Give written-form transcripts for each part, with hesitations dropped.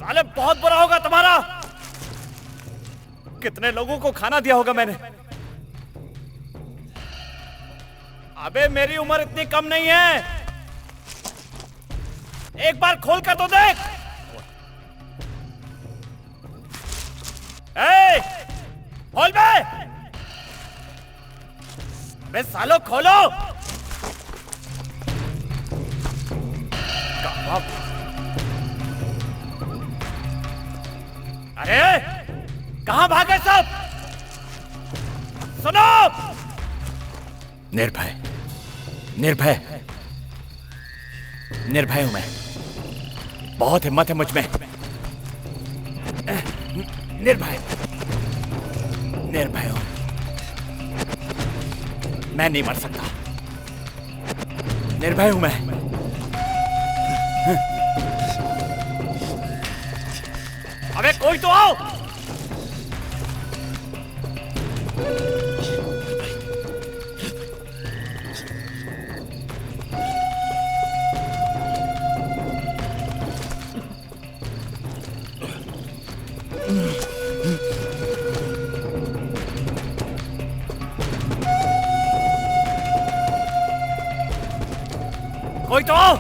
साले बहुत बुरा होगा तुम्हारा। कितने लोगों को खाना दिया होगा मैंने। अबे मेरी उम्र इतनी कम नहीं है, एक बार खोल कर तो देख। ए, खोल बे। अबे सालो खोलो। अरे कहां भागे सब? सुनो, निर्भय निर्भय निर्भय हूं मैं। बहुत हिम्मत है मुझ में। निर्भय निर्भय हूं मैं, नहीं मर सकता। निर्भय हूं मैं। अबे कोई तो आओ। कोई तो आओ।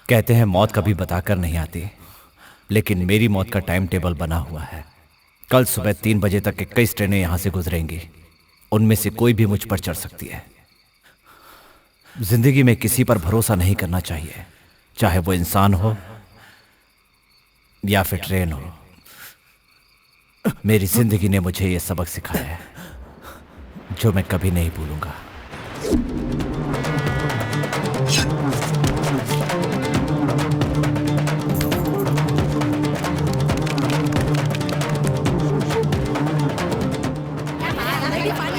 कहते हैं मौत कभी बताकर नहीं आती, लेकिन मेरी मौत का टाइम टेबल बना हुआ है। कल सुबह 3 बजे तक 21 ट्रेनें यहां से गुजरेंगी। उनमें से कोई भी मुझ पर चढ़ सकती है। जिंदगी में किसी पर भरोसा नहीं करना चाहिए, चाहे वो इंसान हो या फिर ट्रेन हो। मेरी जिंदगी ने मुझे यह सबक सिखाया है जो मैं कभी नहीं भूलूंगा।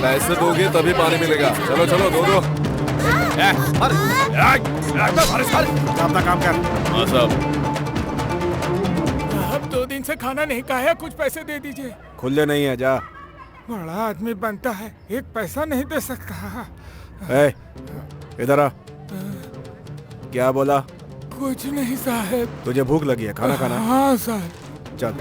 पैसे दोगे तभी पानी मिलेगा। चलो चलो दो दो। अपना काम कर। हाँ साहब। अब 2 दिन से खाना नहीं खाया, कुछ पैसे दे दीजिए। खुले नहीं है, जा। बड़ा आदमी बनता है, एक पैसा नहीं दे सकता। इधर आ। क्या बोला? कुछ नहीं साहब। तुझे भूख लगी है, खाना खाना? हाँ साहब। चल।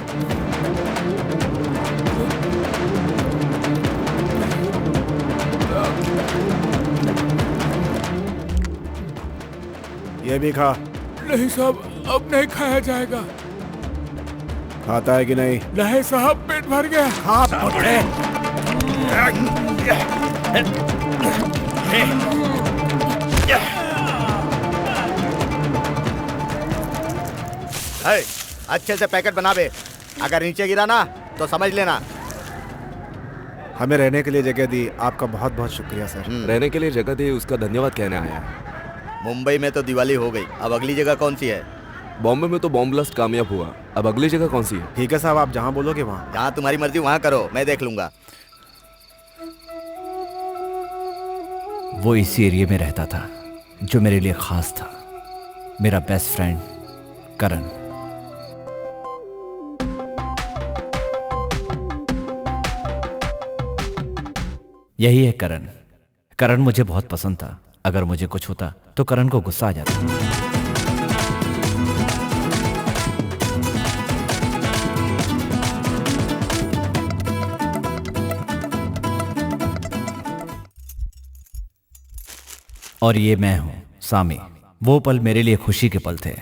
ये भी खा। नहीं साहब, अब नहीं खाया जाएगा। खाता है कि नहीं? नहीं साहब, पेट भर गया। हाँ बुढ़े। अच्छे से पैकेट बना बे, अगर नीचे गिरा ना तो समझ लेना। हमें रहने के लिए जगह दी, आपका बहुत बहुत शुक्रिया सर। रहने के लिए जगह दी, उसका धन्यवाद कहने आया है। मुंबई में तो दिवाली हो गई, अब अगली जगह कौन सी है? बॉम्बे में तो बॉम्ब ब्लास्ट कामयाब हुआ, अब अगली जगह कौन सी है? ठीक है साहब, आप जहाँ बोलोगे वहाँ। जहाँ तुम्हारी मर्जी वहाँ करो, मैं देख लूंगा। वो इसी एरिया में रहता था जो मेरे लिए खास था, मेरा बेस्ट फ्रेंड करण। यही है करण। करण मुझे बहुत पसंद था। अगर मुझे कुछ होता तो करण को गुस्सा आ जाता। और ये मैं हूं सामी। वो पल मेरे लिए खुशी के पल थे।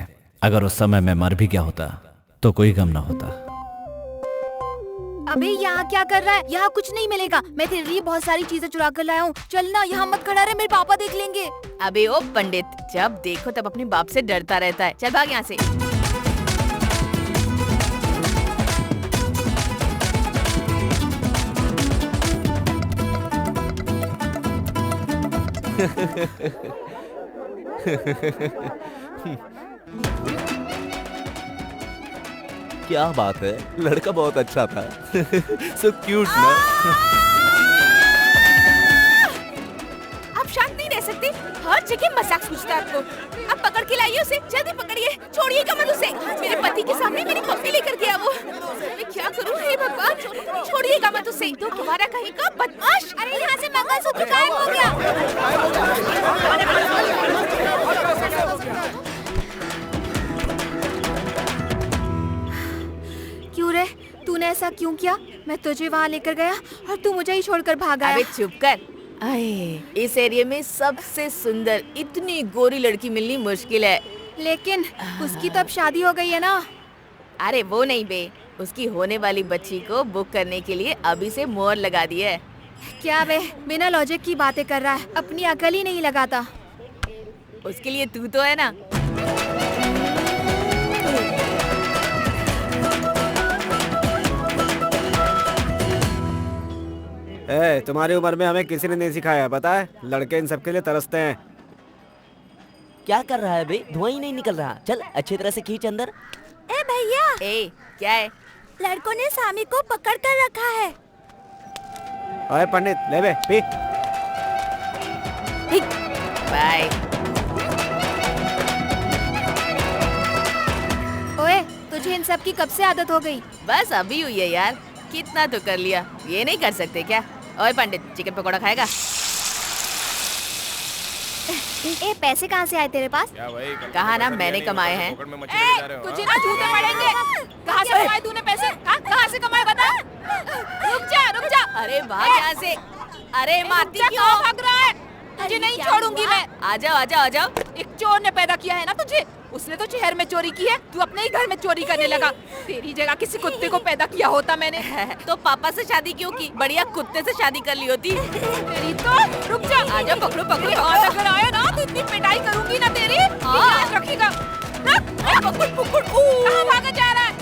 अगर उस समय मैं मर भी गया होता तो कोई गम ना होता। अबे यहाँ क्या कर रहा है? यहाँ कुछ नहीं मिलेगा। मैं तेरे लिए बहुत सारी चीजें चुरा कर लाया हूँ। चल ना, यहाँ मत खड़ा रहे, मेरे पापा देख लेंगे। अबे ओ पंडित, जब देखो तब अपने बाप से डरता रहता है। चल भाग यहाँ से। क्या बात है, लड़का बहुत अच्छा था। सो क्यूट ना। आप शांत नहीं रह सकते, हर जगह मजाक सूझता है आपको। अब पकड़ के लाइए उसे, जल्दी पकड़िए, छोड़िएगा मत उसे। मेरे पति के सामने मेरी पप्पी लेकर गया वो। मैं क्या करूं हे भगवान, छोड़िएगा मत उसे। तो तुम्हारा कहीं का बदमाश। अरे यहाँ से मंगलसूत्र गायब हो गया। क्यों रे, तूने ऐसा क्यों किया? मैं तुझे वहाँ लेकर गया और तू मुझे ही छोड़कर भाग आया। अबे चुप कर। अरे इस एरिया में सबसे सुंदर इतनी गोरी लड़की मिलनी मुश्किल है। लेकिन उसकी तो अब शादी हो गई है ना। अरे वो नहीं बे, उसकी होने वाली बच्ची को बुक करने के लिए अभी से मोहर लगा दी है। क्या बे, बिना लॉजिक की बातें कर रहा है, अपनी अकल ही नहीं लगाता। उसके लिए तू तो है ना। तुम्हारी उम्र में हमें किसी ने नहीं सिखाया, पता है? लड़के इन सब के लिए तरसते हैं। क्या कर रहा है बे? धुआं ही नहीं निकल रहा। चल अच्छी तरह से खींच अंदर। ए भैया, ए क्या है? लड़कों ने सामी को पकड़ कर रखा है। ओए पंडित, ले बे पी। बाय। ओए, तुझे इन सब की कब से आदत हो गई? बस अभी हुई है यार, कितना तो कर लिया, ये नहीं कर सकते क्या? ओए पंडित, चिकन पकौड़ा खाएगा? ए, पैसे कहाँ से आए तेरे पास? कहा ना मैंने कमाए हैं। तुझे ना झूठे पड़ेंगे। कहाँ से कमाए तूने पैसे? हाँ, कहाँ से कमाए बता? रुक जा, रुक जा। अरे भाग यहाँ से। अरे मारती क्यों? भाग रहा है? तुझे नहीं छोड़ूंगी मैं। आ जाओ आ जाओ आ जाओ। एक चोर ने पैदा किया है ना तुझे, उसने तो शहर में चोरी की है, तू अपने ही घर में चोरी करने लगा। तेरी जगह किसी कुत्ते को पैदा किया होता मैंने। तो पापा से शादी क्यों की? बढ़िया कुत्ते से शादी कर ली होती। तेरी तो रुक जा। आ जाओ, पकड़ो पकड़ो। और अगर आया ना तो इतनी पिटाई करूंगी ना तेरी, याद रखिएगा। पकड़ पकड़। कहाँ भागा जा रहा है?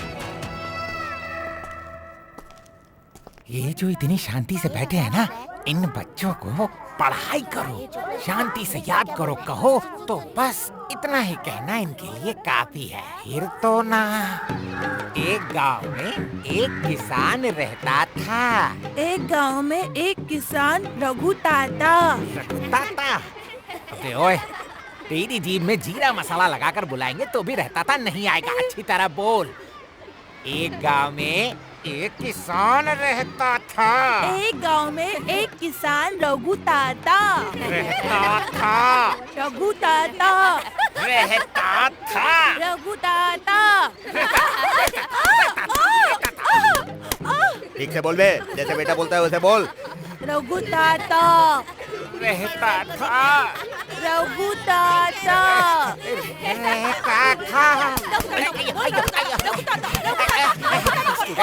ये जो इतनी शांति से बैठे हैं ना, इन बच्चों को पढ़ाई करो, शांति से याद करो कहो तो बस इतना ही कहना इनके लिए काफी है। फिर तो ना, एक गांव में एक किसान रहता था। एक गांव में एक किसान रघु ताता। अबे ओए, तेरी जीभ में जीरा मसाला लगाकर बुलाएंगे तो भी रहता था नहीं आएगा। अच्छी तरह बोल। एक गांव में एक किसान रहता था। एक गांव में एक किसान रघु ताता रहता था। रघु ताता रहता था। रघु ताता। ठीक से बोल बे, जैसे बेटा बोलता है वैसे बोल। रघु ताता रहता था। रघु ताता रहता था।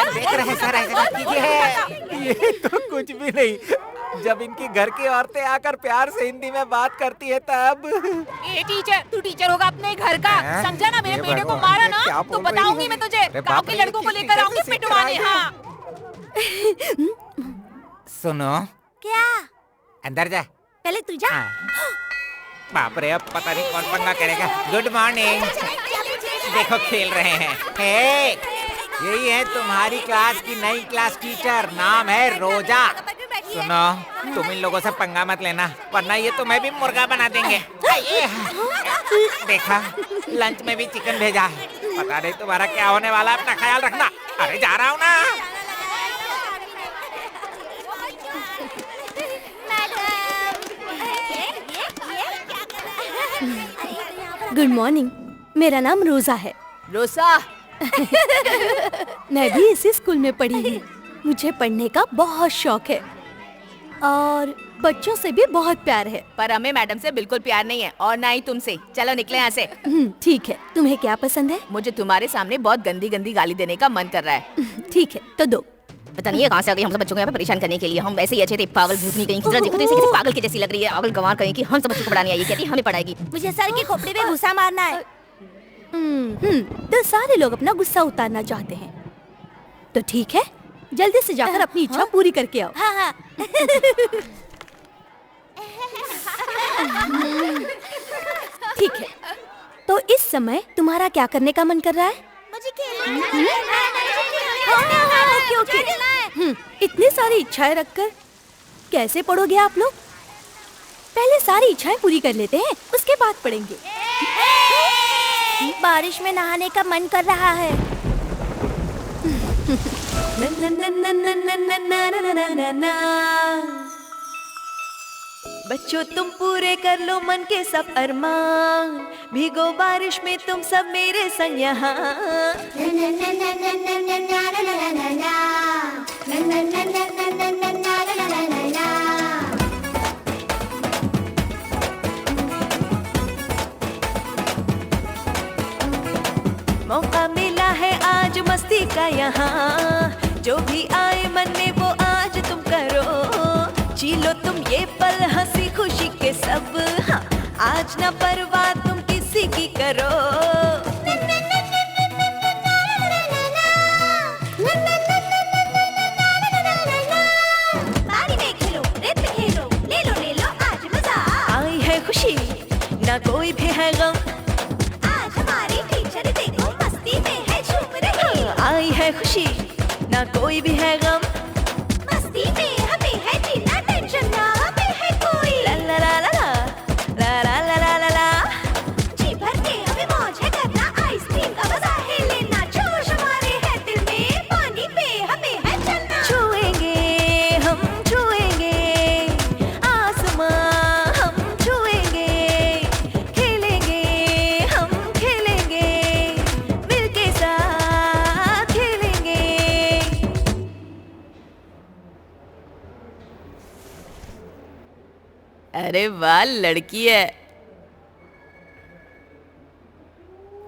देख रहे सर, ऐसा मत कीजिए। ये तो कुछ भी नहीं। जब इनकी घर की औरतें आकर प्यार से हिंदी में बात करती है तब। ए टीचर, तू टीचर होगा अपने घर का, समझा ना? मेरे बेटे को मारा ना तो बताऊंगी मैं तुझे। गांव के लड़कों को लेकर आऊंगी पिटवाने। हाँ सुनो, क्या? अंदर जा। पहले तू जा। बाप रे, अब पता नहीं कौन पंगा करेगा। Good morning. देखो खेल रहे हैं। हे, यही है तुम्हारी क्लास की नई क्लास टीचर, नाम है रोजा। सुनो, तुम इन लोगों से पंगा मत लेना वरना ये तुम्हें भी मुर्गा बना देंगे। देखा, लंच में भी चिकन भेजा है। पता नहीं तुम्हारा क्या होने वाला है, अपना ख्याल रखना। अरे जा रहा हूँ ना। गुड मॉर्निंग, मेरा नाम रोजा है। रोसा। मैं भी इसी स्कूल में पढ़ी हूँ। मुझे पढ़ने का बहुत शौक है और बच्चों से भी बहुत प्यार है। पर हमें मैडम से बिल्कुल प्यार नहीं है और ना ही तुमसे। चलो निकले यहाँ से। ठीक है, तुम्हें क्या पसंद है? मुझे तुम्हारे सामने बहुत गंदी गंदी गाली देने का मन कर रहा है। ठीक है, तो दो। पता नहीं है कहाँ से आ गई हम सब बच्चों को यहाँ पे परेशान करने के लिए। हम वैसे ही अच्छे थे, पागल भूतनी कहीं की। देखो तो इसे कैसे पागल की जैसी लग रही है, पागल गंवार कहीं की। हम सब बच्चों को पढ़ाने आई है, कहती है हमें पढ़ाएगी। मुझे सर के खोपड़े पे गुस्सा मारना है। तो सारे लोग अपना गुस्सा उतारना चाहते हैं, तो ठीक है, जल्दी से जाकर अपनी इच्छा पूरी करके आओ। हाँ हाँ। ठीक है, तो इस समय तुम्हारा क्या करने का मन कर रहा है? मुझे ओके। इतनी सारी इच्छाएं रखकर कैसे पढ़ोगे आप लोग? पहले सारी इच्छाएं पूरी कर लेते हैं, उसके बाद पढ़ेंगे। बारिश में नहाने का मन कर रहा है। बच्चों तुम पूरे कर लो मन के सब अरमान, भीगो बारिश में तुम सब मेरे संग यहाँ। मौका मिला है आज मस्ती का यहाँ, जो भी आए मन में वो आज तुम करो। जीलो तुम ये पल हंसी खुशी के सब, हाँ आज ना परवाह तुम किसी की करो। पानी में खेलो, रेत में खेलो, ले लो आज मजा। आई है खुशी ना कोई भी है गम, आज हमारी टीचर देखो मस्ती में है झूम रही। आई है खुशी ना कोई भी है गम, मस्ती में हमें है जीना, टेंशन ना हमें है कोई। ला ला ला ला ला ला ला ला ला ला। जी भर के हमें मौज है करना, आइसक्रीम का मजा है लेना, जोश हमारे है दिल में, पानी पे हमें है चलना। छुएंगे हम छुएंगे आसमां, हम छुएंगे, खेलेंगे हम खेलेंगे, मिलके साथ खेलेंगे। अरे वाह, लड़की है।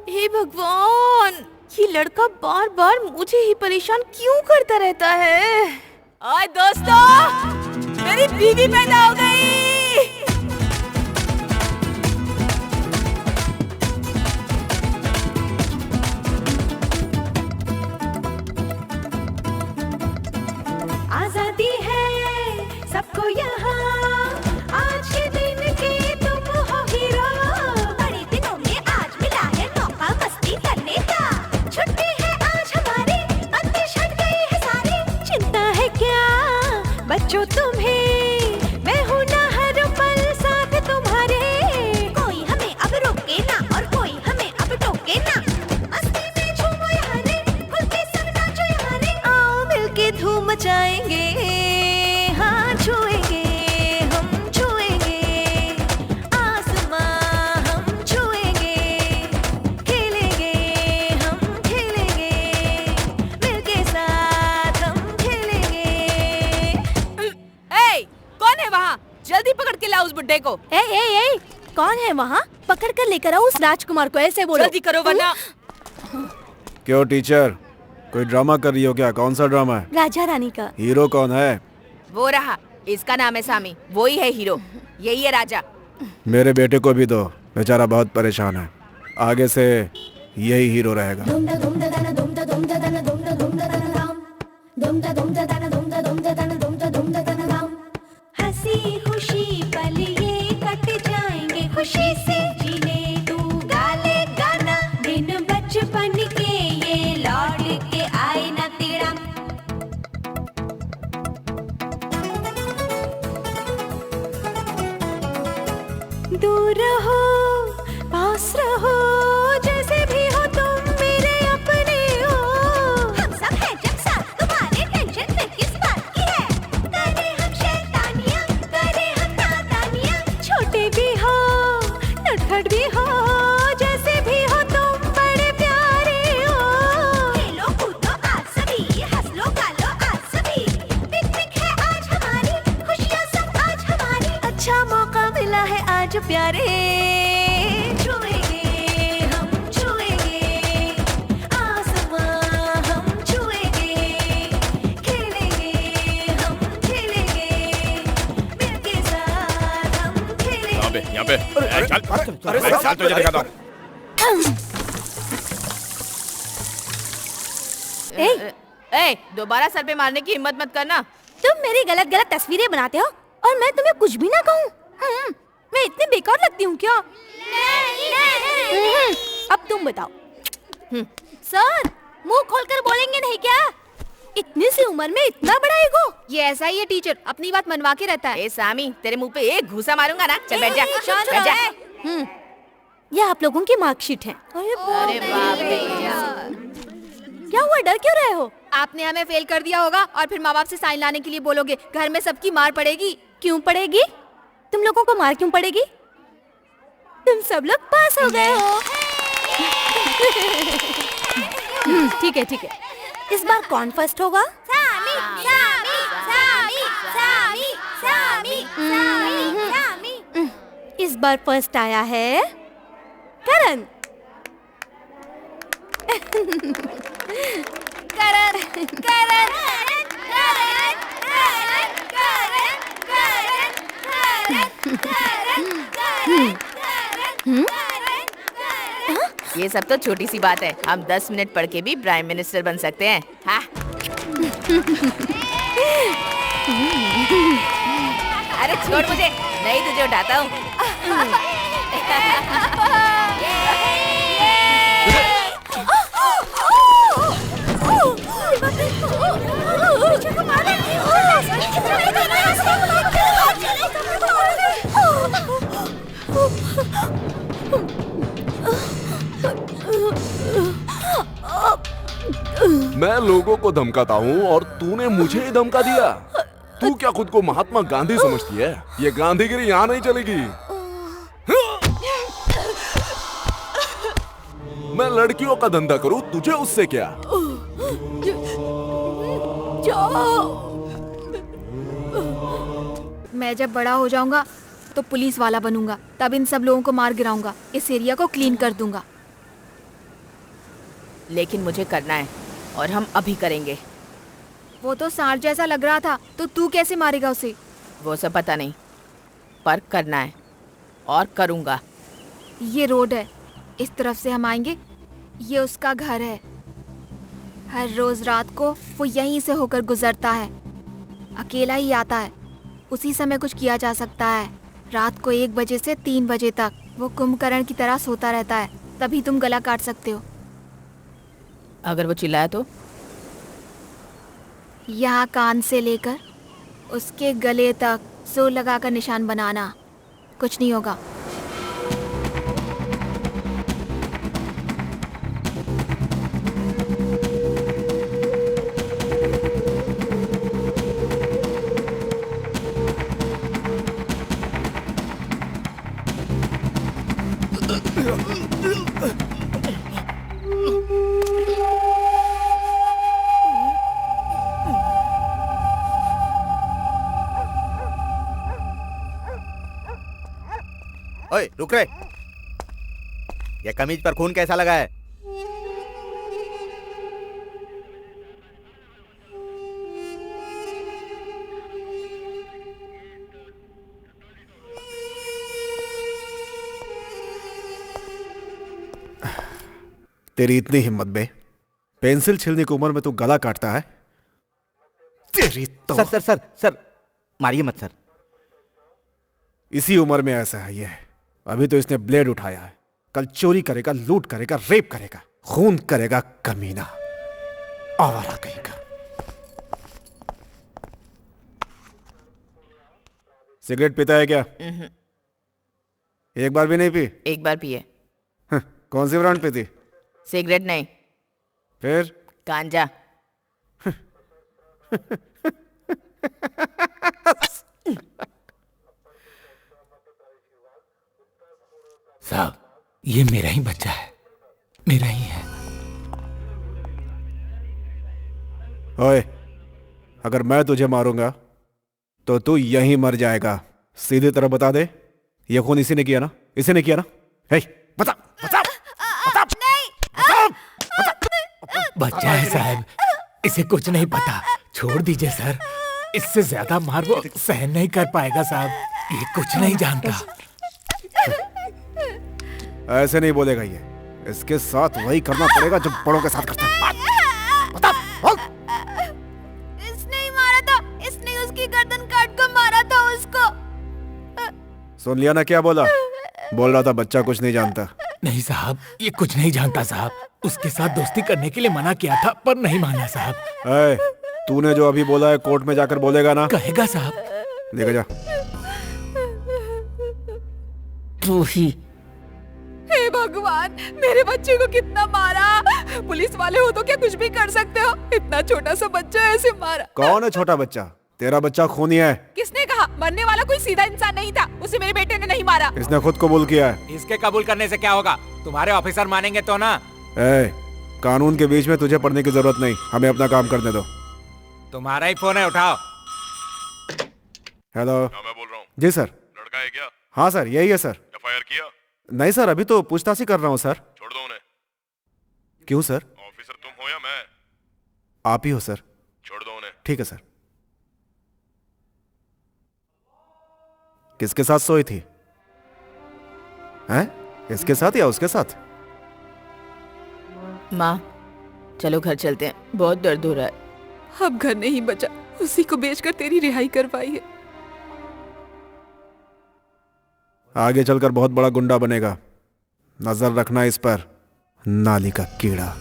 हे भगवान, ये लड़का बार बार मुझे ही परेशान क्यों करता रहता है? ओए दोस्तों, मेरी बीवी पैदा हो गई। आजादी है सबको यहाँ, आज के दिन के तुम हो हीरो। बड़े दिनों में आज मिला है मौका मस्ती करने का, छुट्टी है आज हमारी, बंदिश हट गई है सारी। चिंता है क्या बच्चों तुम्हें, मैं हूँ ना हर पल साथ तुम्हारे। कोई हमें अब रोके ना और कोई हमें अब टोके ना, मस्ती में झूमो यहाँ रे, खुल के सब नाचो यहाँ रे। आओ मिलके धूम मचाएंगे, हाँ छुएंगे हम छुएंगे आसमां, हम छुएंगे, खेलेंगे हम खेलेंगे, मिलके साथ हम खेलेंगे। ए, कौन है वहाँ? जल्दी पकड़ के लाओ उस बुड्ढे को। ए, कौन है वहाँ? पकड़ कर लेकर आओ उस राजकुमार को, ऐसे बोलो। जल्दी करो वरना। क्यों टीचर, कोई ड्रामा कर रही हो क्या? कौन सा ड्रामा है? राजा रानी का। हीरो कौन है? वो रहा, इसका नाम है सामी, वो ही है हीरो, यही है राजा। मेरे बेटे को भी दो, बेचारा बहुत परेशान है। आगे से यही हीरो रहेगा। हंसी खुशी पल ये कट जाएंगे, खुशी से जीने तू गाले गाना, दिन बचपन के ये लौट के आए ना तेरा। दूर रहो पास रहो, जैसे भी हो तुम मेरे अपने हो। हम सब हैं जब साथ तुम्हारे, टेंशन फिर किस बात की है? करे हम शैतानियाँ, करे हम नादानियाँ, छोटे भी हो नटखट भी हो, जैसे भी हो तुम बड़े प्यारे हो। खेलो कूदो आज सभी, हंस लो गालो आज सभी, पिकनिक है आज हमारी, खुशियाँ सब आज हमारी। अच्छा मौका मिला है आज प्यारे, छुएंगे हम छुएंगे आसमां, हम छुएंगे, खेलेंगे पे यहाँ पे। चल तुझे दिखाता हूँ। दोबारा सर पे मारने की हिम्मत मत करना। तुम मेरी गलत गलत तस्वीरें बनाते हो और मैं तुम्हें कुछ भी ना कहूँ। मैं इतनी बेकार लगती हूँ क्या? अब तुम बताओ। सर, मुंह खोलकर बोलेंगे नहीं क्या? इतनी सी उम्र में इतना बड़ा ईगो। ये ऐसा ही है टीचर, अपनी बात मनवा के रहता है। ए सामी, तेरे मुंह पे एक घूसा मारूंगा ना। चल बैठ जा, बैठ जा। ये आप लोगों की मार्कशीट है। अरे बाप रे। क्या हुआ, डर क्यों रहे हो? आपने हमें फेल कर दिया होगा और फिर माँ बाप से साइन लाने के लिए बोलोगे। घर में सबकी मार पड़ेगी। क्यों पड़ेगी? तुम लोगों को मार क्यों पड़ेगी? तुम सब लोग पास हो गए हो। ठीक है ठीक है। इस बार कौन फर्स्ट होगा? सामी, सामी, सामी, सामी, सामी, सामी, सामी। इस बार फर्स्ट आया है करण। करण, करण, करण, ये सब तो छोटी सी बात है। हम 10 मिनट पढ़ के भी प्राइम मिनिस्टर बन सकते हैं। हाँ? अरे छोड़ मुझे, नहीं तुझे उठाता हूँ। मैं लोगों को धमकाता हूँ और तूने मुझे ही धमका दिया। तू क्या खुद को महात्मा गांधी समझती है? ये गांधीगिरी यहाँ नहीं चलेगी। मैं लड़कियों का धंधा करूँ, तुझे उससे क्या? मैं जब बड़ा हो जाऊंगा तो पुलिस वाला बनूंगा। तब इन सब लोगों को मार गिराऊंगा। इस एरिया को क्लीन कर दूंगा। लेकिन मुझे करना है और हम अभी करेंगे। वो तो सांड जैसा लग रहा था, तो तू कैसे मारेगा उसे? वो सब पता नहीं, पर करना है और करूंगा। ये रोड है, इस तरफ से हम आएंगे। ये उसका घर है। हर रोज रात को वो यहीं से होकर गुजरता है। अकेला ही आता है। उसी समय कुछ किया जा सकता है। रात को 1 बजे से 3 बजे तक वो कुंभकर्ण की तरह सोता रहता है। तभी तुम गला काट सकते हो। अगर वो चिल्लाया तो? यहाँ कान से लेकर उसके गले तक जोर लगाकर निशान बनाना। कुछ नहीं होगा। ओए रुक रे। ये कमीज पर खून कैसा लगा है? तेरी इतनी हिम्मत बे? पेंसिल छीलने की उम्र में तू गला काटता है? तेरी तो सर सर सर सर मारिए मत सर। इसी उम्र में ऐसा है ये। अभी तो इसने ब्लेड उठाया है, कल चोरी करेगा, लूट करेगा, रेप करेगा, खून करेगा, कमीना आवारा कहेगा। सिगरेट पीता है क्या? एक बार भी नहीं पी? एक बार पिए। कौन सी ब्रांड पीती? सिगरेट नहीं। फिर? गांजा। साहब, ये मेरा ही बच्चा है, मेरा ही है। ओए, अगर मैं तुझे मारूंगा तो तू यहीं मर जाएगा। सीधी तरह बता दे, ये खून इसी ने किया ना? इसी ने किया ना? हे, बता बता बता बता, बता। बच्चा है साहब, इसे कुछ नहीं पता। छोड़ दीजिए सर, इससे ज्यादा मार वो सहन नहीं कर पाएगा साहब। ये कुछ नहीं जानता। ऐसे नहीं बोलेगा ये। इसके साथ वही करना पड़ेगा जो बड़ों के साथ करता है। बता, बोल। इसने ही मारा था, इसने उसकी गर्दन काट कर मारा था उसको। सुन लिया ना क्या बोला? बोल रहा था बच्चा कुछ नहीं जानता। नहीं साहब, ये कुछ नहीं जानता साहब। उसके साथ दोस्ती करने के लिए मना किया था पर नहीं माना साहब। ऐ, तूने जो अभी बोला है कोर्ट में जाकर बोलेगा ना? कहेगा साहब। देखा जा। रूही, हे भगवान, मेरे बच्चे को कितना मारा। पुलिस वाले हो तो क्या कुछ भी कर सकते हो? इतना छोटा सा बच्चा ऐसे मारा। कौन है छोटा बच्चा? तेरा बच्चा खूनी है। किसने कहा? मरने वाला कोई सीधा इंसान नहीं था, उसे मेरे बेटे ने नहीं मारा। इसने खुद कबूल किया है। इसके कबूल करने से क्या होगा? तुम्हारे ऑफिसर मानेंगे तो ना। ए, कानून के बीच में तुझे पढ़ने की जरूरत नहीं, हमें अपना काम करने दो। तुम्हारा ही फोन है, उठाओ। हेलो। मैं बोल रहा हूँ। जी सर। लड़का है क्या? हाँ सर, यही है सर। एफआईआर किया? नहीं सर, अभी तो पूछताछ ही कर रहा हूँ सर। छोड़ दो उन्हें। क्यों सर? ऑफिसर तुम हो या मैं? आप ही हो सर। छोड़ दो उन्हें। ठीक है सर। किसके साथ सोई थी? हैं? इसके साथ या उसके साथ? माँ, चलो घर चलते हैं, बहुत दर्द हो रहा है। अब घर नहीं बचा, उसी को बेचकर तेरी रिहाई करवाई है। आगे चलकर बहुत बड़ा गुंडा बनेगा, नजर रखना इस पर। नाली का कीड़ा।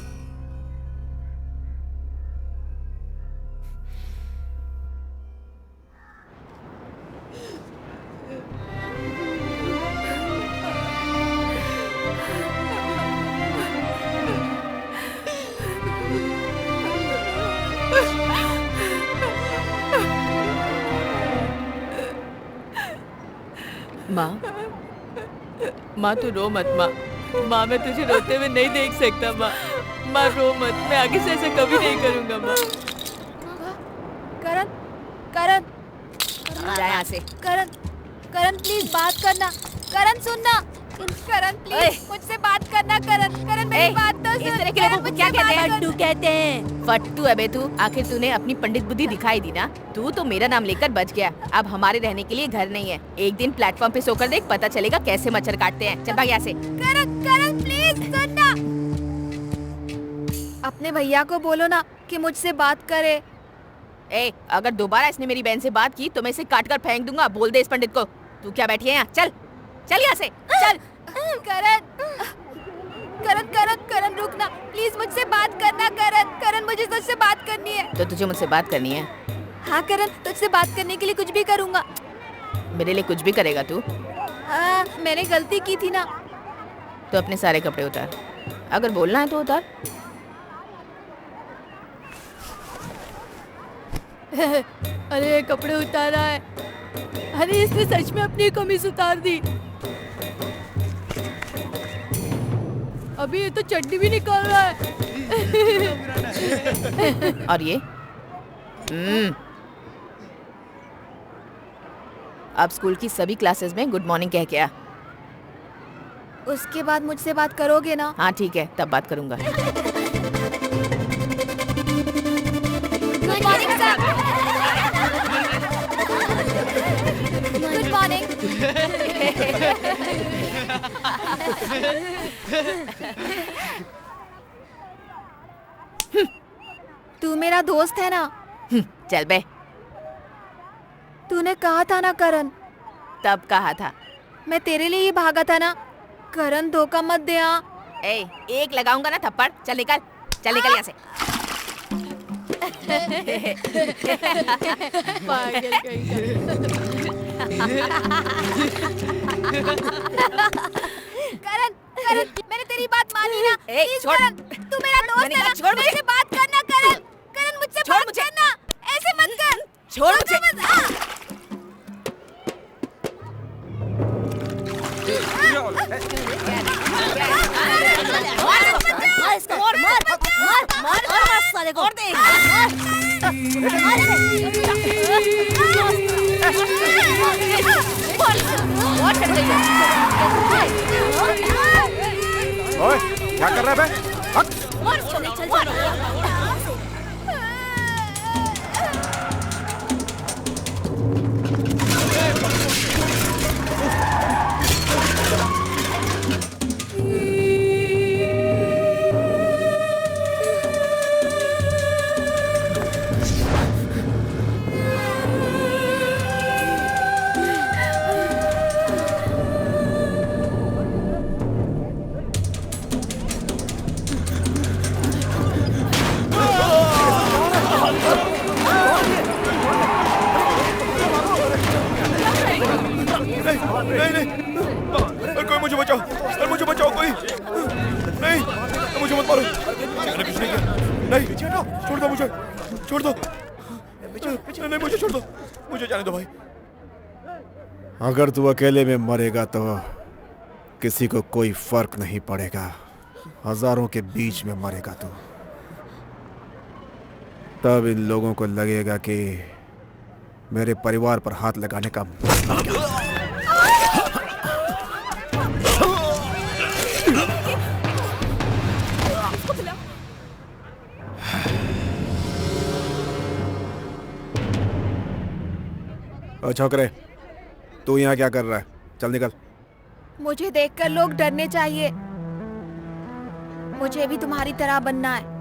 माँ तू रो मत माँ। माँ मैं तुझे रोते हुए नहीं देख सकता माँ। माँ रो मत, मैं आगे से ऐसा कभी नहीं करूँगा माँ। करण, करण, जा यहाँ से। करण, करण प्लीज बात करना। करण सुनना। करण प्लीज मुझसे बात करना। करण, करण मेरी बात तो सुन। इस तरह के लोगों को क्या कहते हैं? फट्टू कहते हैं। फट्टू है बे तू। आखिर तूने अपनी पंडित बुद्धि दिखाई दी ना। तू तो मेरा नाम लेकर बच गया। अब हमारे रहने के लिए घर नहीं है। एक दिन प्लेटफॉर्म पे सोकर देख, पता चलेगा कैसे मच्छर काटते हैं। चल भाग यहाँ से। करण, करण प्लीज सुनना। अपने भैया को बोलो ना कि मुझसे बात करे। अगर दोबारा इसने मेरी बहन से बात की तो मैं इसे काट कर फेंक दूंगा। बोल दे इस पंडित को। तू क्या बैठी है यहाँ? चल चल यहाँ से, चल। करण, करण, करण, करण रुकना प्लीज, मुझसे बात करना। करण, करण मुझे तुझसे बात करनी है। तो तुझे मुझसे बात करनी है? हाँ करण, तुझसे बात करने के लिए कुछ भी करूँगा। मेरे लिए कुछ भी करेगा तू? हाँ, मैंने गलती की थी ना। तो अपने सारे कपड़े उतार। अगर बोलना है तो उतार। अरे कपड़े उतारा है। अरे इसने सच में अपनी कमीज उतार दी। अभी ये तो चड्डी भी निकाल रहा है। और ये अब स्कूल की सभी क्लासेस में गुड मॉर्निंग कह के आ। उसके बाद मुझसे बात करोगे ना? हाँ ठीक है, तब बात करूंगा। Good morning sir. Good morning. तू मेरा दोस्त है ना? चल बे। तूने कहा था ना करण। तब कहा था। मैं तेरे लिए ही भागा था ना। करण धोखा मत दे। एक लगाऊंगा ना थप्पड़। चल निकल, चल निकल यहाँ से। पागल कहीं करण, करण मैंने तेरी बात मानी ना। प्लीज छोड़। करण, तू मेरा दोस्त है ना। छोड़ मुझे। मुझसे बात करना करण। करण मुझसे बात करना। ऐसे मत कर। छोड़ मुझे। ओए, क्या कर रहा है बे? कोई नहीं, मुझे मत मारो। मैंने कुछ नहीं किया। नहीं, छोड़ दो मुझे, छोड़ दो। नहीं, मुझे छोड़ दो, मुझे जाने दो भाई। अगर तू अकेले में मरेगा तो किसी को कोई फर्क नहीं पड़ेगा। हजारों के बीच में मरेगा तू, तब इन लोगों को लगेगा कि मेरे परिवार पर हाथ लगाने का मतलब क्या है। छोकरे, तू यहाँ क्या कर रहा है? चल निकल। मुझे देखकर लोग डरने चाहिए। मुझे भी तुम्हारी तरह बनना है।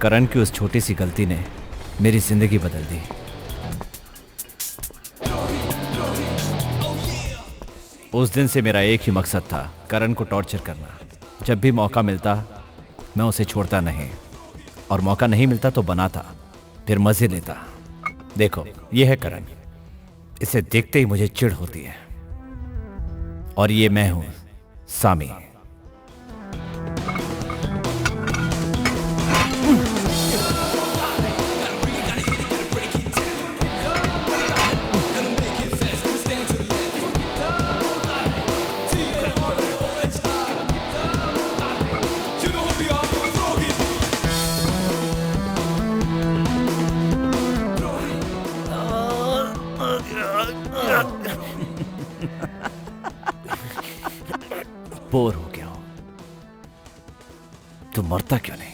करण की उस छोटी सी गलती ने मेरी जिंदगी बदल दी। उस दिन से मेरा एक ही मकसद था, करण को टॉर्चर करना। जब भी मौका मिलता मैं उसे छोड़ता नहीं, और मौका नहीं मिलता तो बनाता, फिर मजे लेता। देखो, ये है करण। इसे देखते ही मुझे चिढ़ होती है। और ये मैं हूं, सामी। बोर हो गया हूं। तू मरता क्यों नहीं?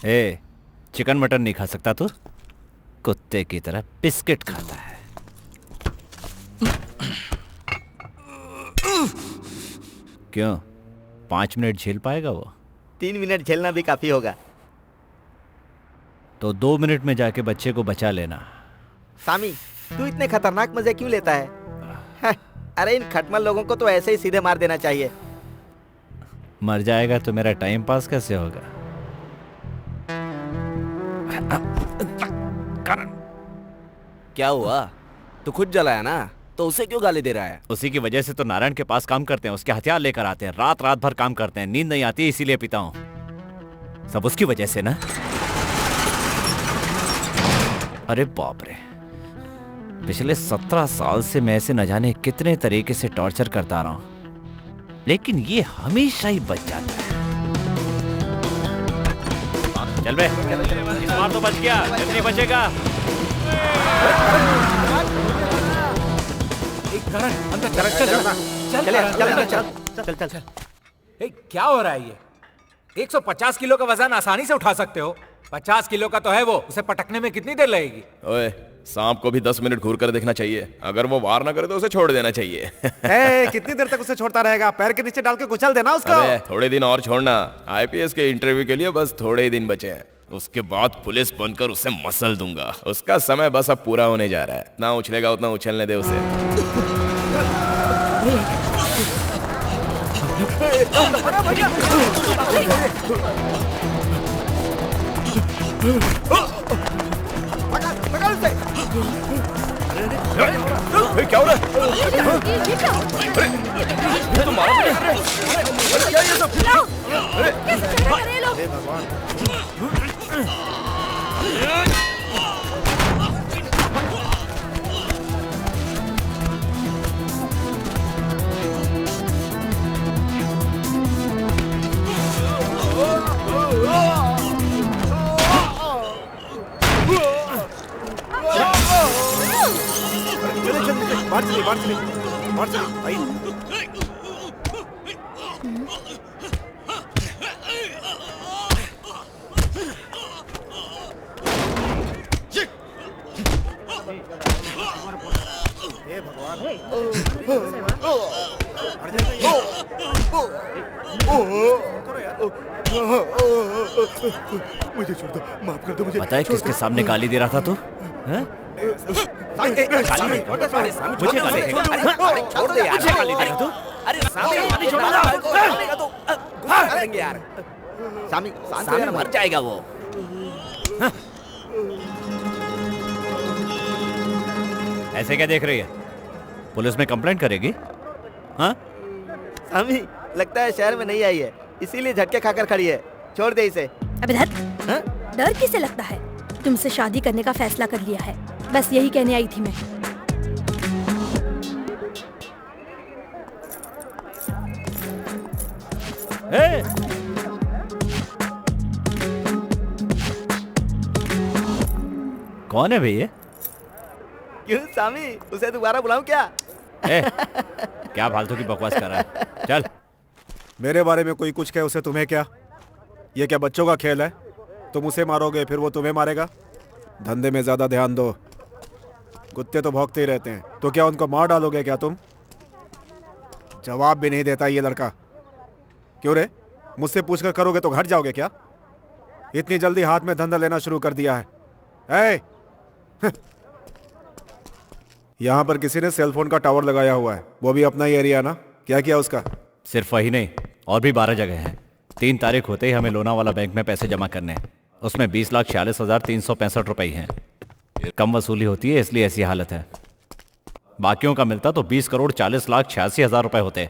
ए, चिकन मटन नहीं खा सकता तू? कुत्ते की तरह बिस्किट खाता है। क्यों, 5 मिनट झेल पाएगा वो? 3 मिनट झेलना भी काफी होगा। तो 2 मिनट में जाके बच्चे को बचा लेना। सामी, तू इतने खतरनाक मजे क्यों लेता है? अरे इन खटमल लोगों को तो ऐसे ही सीधे मार देना चाहिए। मर जाएगा तो मेरा टाइम पास कैसे होगा? क्या हुआ? तू खुद जलाया ना, तो उसे क्यों गाली दे रहा है? उसी की वजह से तो नारायण के पास काम करते हैं, उसके हथियार लेकर आते हैं, रात रात भर काम करते हैं, नींद नहीं आती इसीलिए पीता हूं। सब उसकी वजह से ना। अरे बाप रे, पिछले 17 साल से मैं ऐसे न जाने कितने तरीके से टॉर्चर करता रहा हूं, लेकिन ये हमेशा ही बच जाता है। चल बे, इस बार तो बच गया, कितनी बचेगा? करण, अंदर चल, चल, चल। क्या हो रहा है ये? 150 किलो का वजन आसानी से उठा सकते हो, 50 किलो का तो है वो, उसे पटकने में कितनी देर लगेगी? ओए, सांप को भी 10 मिनट घूर कर देखना चाहिए। अगर वो वार ना करे तो उसे छोड़ देना चाहिए। कितनी देर तक उसे छोड़ता रहेगा? पैर के नीचे डाल के कुचल देना उसको। अबे, थोड़े दिन और छोड़ना। आईपीएस के इंटरव्यू के लिए बस थोड़े ही दिन बचे हैं, उसके बाद पुलिस बनकर उसे मसल दूंगा। उसका समय बस अब पूरा होने जा रहा है। ना उछलेगा उतना उछलने दे उसे। क्या हो रहा है? तुम मारो मुझे। अरे क्या ये सब? बाहर चलिए, बाहर चलिए, बाहर चलिए, आइए। हे भगवान, मुझे छोड़ दो, माफ कर दो मुझे। पता है किसके सामने गाली दे रहा था तू? हैं? मुझे गाली देगा। छोड़ दे यार, मुझे गाली देगा तू? अरे सामने गाली छोड़ दो। गुस्सा करेंगे यार। सामने मर जाएगा वो। ऐसे क्या देख रही है? पुलिस में कंप्लेंट करेगी? हाँ? सामी, लगता है शहर में नहीं आई है, इसीलिए झटके खाकर खड़ी है। छोड़ दे इसे। अबे धत, डर किसे लगता है? तुमसे शादी करने का फैसला कर लिया है, बस यही कहने आई थी मैं। कौन है भैया? क्यों सामी, उसे दोबारा बुलाऊं क्या? क्या फालतू की बकवास कर रहा है? चल। मेरे बारे में कोई कुछ कहे उसे तुम्हें क्या? ये क्या बच्चों का खेल है? तुम उसे मारोगे फिर वो तुम्हें मारेगा? धंधे में ज्यादा ध्यान दो। कुत्ते तो भौंकते ही रहते हैं, तो क्या उनको मार डालोगे क्या तुम? जवाब भी नहीं देता ये लड़का। क्यों रे, मुझसे पूछकर करोगे तो घट जाओगे क्या? इतनी जल्दी हाथ में धंधा लेना शुरू कर दिया है। यहाँ पर किसी ने सेल फोन का टावर लगाया हुआ है, वो भी अपना ही एरिया ना? क्या किया उसका? सिर्फ वही नहीं, और भी 12 जगह हैं। 3 तारीख होते ही हमें लोनावाला बैंक में पैसे जमा करने हैं। उसमें 20,46,365 रुपए हैं। कम वसूली होती है इसलिए ऐसी हालत है। बाकियों का मिलता तो 20,40,86,000 रुपए होते।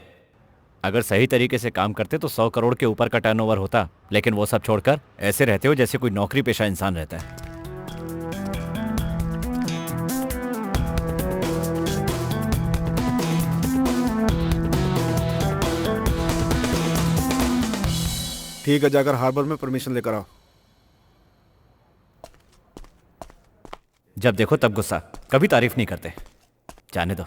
अगर सही तरीके से काम करते तो 100 करोड़ के ऊपर का टर्नओवर होता, लेकिन वो सब छोड़कर ऐसे रहते हो जैसे कोई नौकरी पेशा इंसान रहता है। ठीक है, जाकर हार्बर में परमिशन लेकर आओ। जब देखो तब गुस्सा, कभी तारीफ नहीं करते। जाने दो।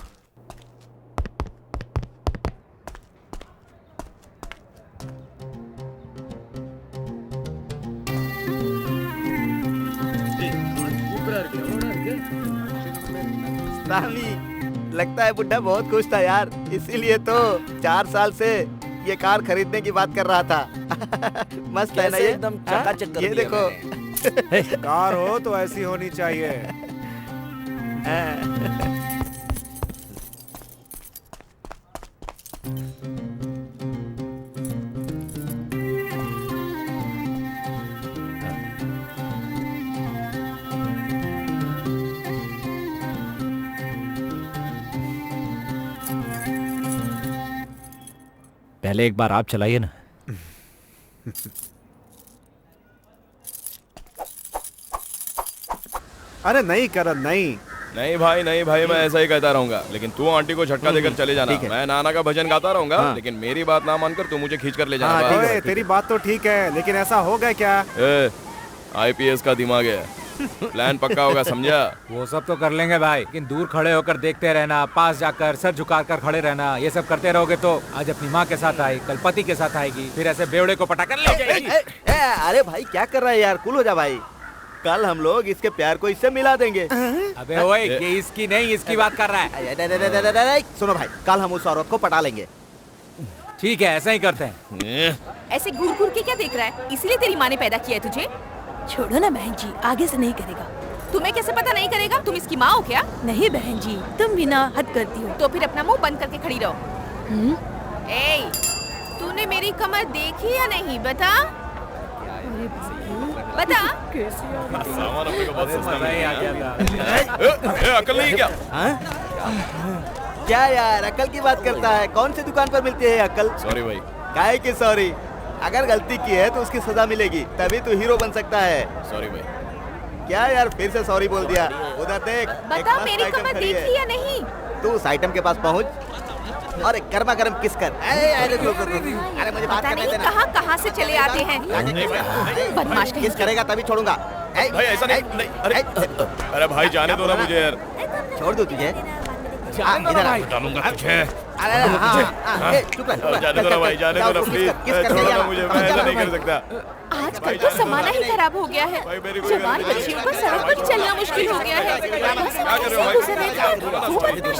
सामी, लगता है बुड्ढा बहुत खुश था यार, इसीलिए तो 4 साल से ये कार खरीदने की बात कर रहा था। मस्त है ना ये? एकदम चकाचक कर ये दिया देखो। कार हो तो ऐसी होनी चाहिए। पहले एक बार आप चलाइए ना। अरे नहीं करण, नहीं नहीं भाई, नहीं भाई, मैं ऐसा ही कहता रहूंगा, लेकिन तू आंटी को झटका देकर चले जाना। मैं नाना का भजन गाता रहूंगा, लेकिन मेरी बात ना मानकर तू मुझे खींच कर ले जाना। ओए, तेरी बात तो ठीक है, लेकिन ऐसा हो गया क्या? आईपीएस का दिमाग है, प्लान पक्का होगा, समझा? वो सब तो कर लेंगे भाई, लेकिन दूर खड़े होकर देखते रहना, पास जाकर सर झुकाकर खड़े रहना, ये सब करते रहोगे तो आज अपनी माँ के साथ आई, कल पति के साथ आएगी, फिर ऐसे बेवड़े को पटाकर ले जाएगी। अरे भाई क्या कर रहा है यार, कूल हो जा भाई। कल हम लोग इसके प्यार को इससे मिला देंगे। अबे ओए, ये इसकी नहीं, इसकी बात कर रहा है। सुनो भाई, कल हम उस औरत को पटा लेंगे। ठीक है, ऐसा ही करते हैं। ऐसे घूर घूर के क्या देख रहा है? इसीलिए तेरी माँ ने पैदा किया है तुझे। छोड़ो ना बहन जी, आगे से नहीं करेगा। तुम्हें कैसे पता नहीं करेगा? तुम इसकी माँ हो क्या? नहीं बहन जी, तुम भी ना हद करती हो। तो फिर अपना मुंह बंद करके खड़ी रहो। ए, तूने मेरी कमर देखी या नहीं? बता बता। सामान अपने को बहुत सस्ता मिल गया। अकल नहीं क्या? क्या यार अकल की बात करता है? कौन सी दुकान पर मिलती है अकल? सॉरी भाई। काहे की सॉरी? अगर गलती की है तो उसकी सजा मिलेगी, तभी तो हीरो बन सकता है। सॉरी भाई। क्या यार फिर से सॉरी बोल दिया? उधर देख, बता मेरी कमर देखी या नहीं? तू उस आइटम के पास पहुंच और एक गर्मा गर्म किस कर। अरे मुझे बात करने देना। कहाँ से चले आते हैं बदमाश। किस करेगा तभी छोड़ूंगा। भाई ऐसा नहीं, अरे भाई जाने दो ना मुझे यार। छोड़ दूं तुझे? जाने दो ना भाई। डालूंगा तुझे। अरे हाँ, चुप रह। जाने दो ना भाई, जाने दो ना प्लीज। छोड़ो ना मुझे, मैं ऐसा नहीं कर सकता। आजकल तो जमाना ही खराब हो गया है। जवान बच्चियों को सड़क पर चलना मुश्किल हो गया है। बस ऐसे गुजरने का वो बदमाश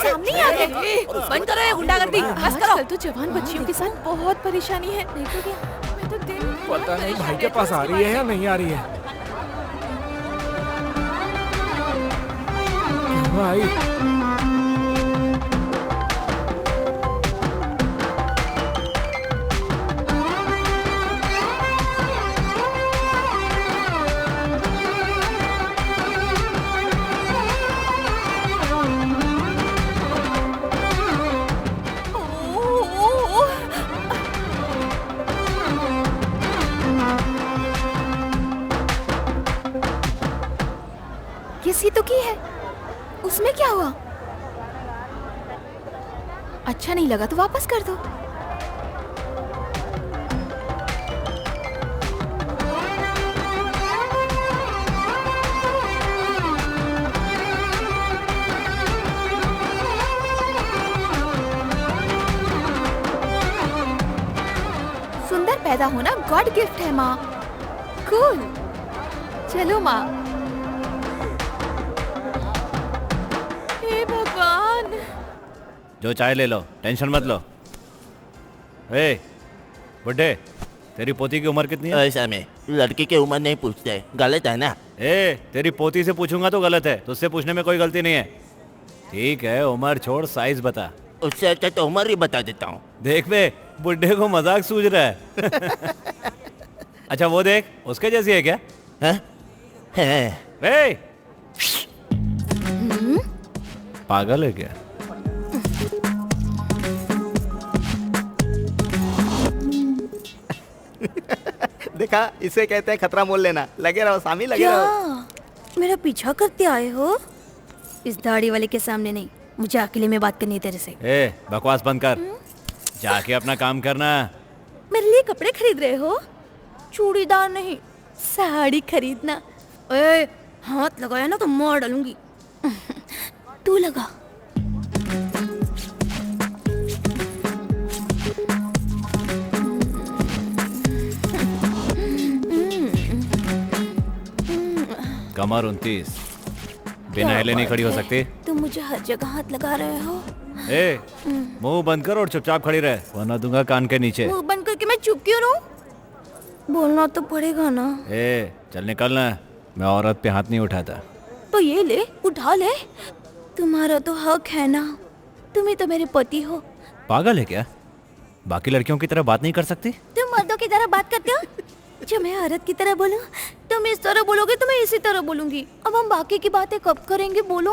सामने आ गए। बंद करो ये गुंडागर्दी, बस करो। तो जवान बच्चियों के साथ बहुत परेशानी है। देखोगे, मैं तो दिन पता नहीं भाई के पास आ रही है या नहीं आ रही है। भाई किसी तो की है, उसमें क्या हुआ? अच्छा नहीं लगा तो वापस कर दो। सुंदर पैदा होना गॉड गिफ्ट है माँ। कूल। चलो माँ। जो चाय ले लो, टेंशन मत लो। ए बुड्ढे, तेरी पोती की उम्र कितनी है? ऐसा में लड़की की उम्र नहीं पूछते, गलत है ना? ए तेरी पोती से पूछूंगा तो गलत है, तुझसे पूछने में कोई गलती नहीं है। ठीक है, उम्र छोड़, साइज बता। उससे अच्छा तो उम्र ही बता देता हूँ। देख बे, बुड्ढे को मजाक सूझ रहा है। अच्छा वो देख, उसके जैसी है क्या? ए पागल है क्या? देखा, इसे कहते हैं खतरा मोल लेना। लगे रहो सामी, लगे रहो। मेरा पीछा करते आए हो? इस दाढ़ी वाले के सामने नहीं, मुझे अकेले में बात करनी है तेरे से। ए बकवास बंद कर, जाके अपना काम करना। मेरे लिए कपड़े खरीद रहे हो? चूड़ीदार नहीं, साड़ी खरीदना। ए, हाथ लगाया ना तो मार डालूंगी। तू लगा। कमर 29, बिना हिले नहीं खड़ी हो सकती। तुम मुझे हर जगह हाथ लगा रहे हो। ए मुंह बंद कर और चुपचाप खड़ी रहे, वरना दूंगा कान के नीचे। मुंह बंद करके मैं चुप क्यों रहूं? बोलना तो पड़ेगा ना। ए चल निकल ना, मैं औरत पे हाथ नहीं उठाता। तो ये ले, उठा ले। तुम्हारा तो हक है ना, तुम ही तो मेरे पति हो। पागल है क्या? बाकी लड़कियों की तरह बात नहीं कर सकती? तुम मर्दों की तरह बात करते हो। जो मैं औरत की तरह बोलूं, तुम इस तरह बोलोगे तो मैं इसी तरह बोलूंगी। अब हम बाकी की बातें कब करेंगे बोलो?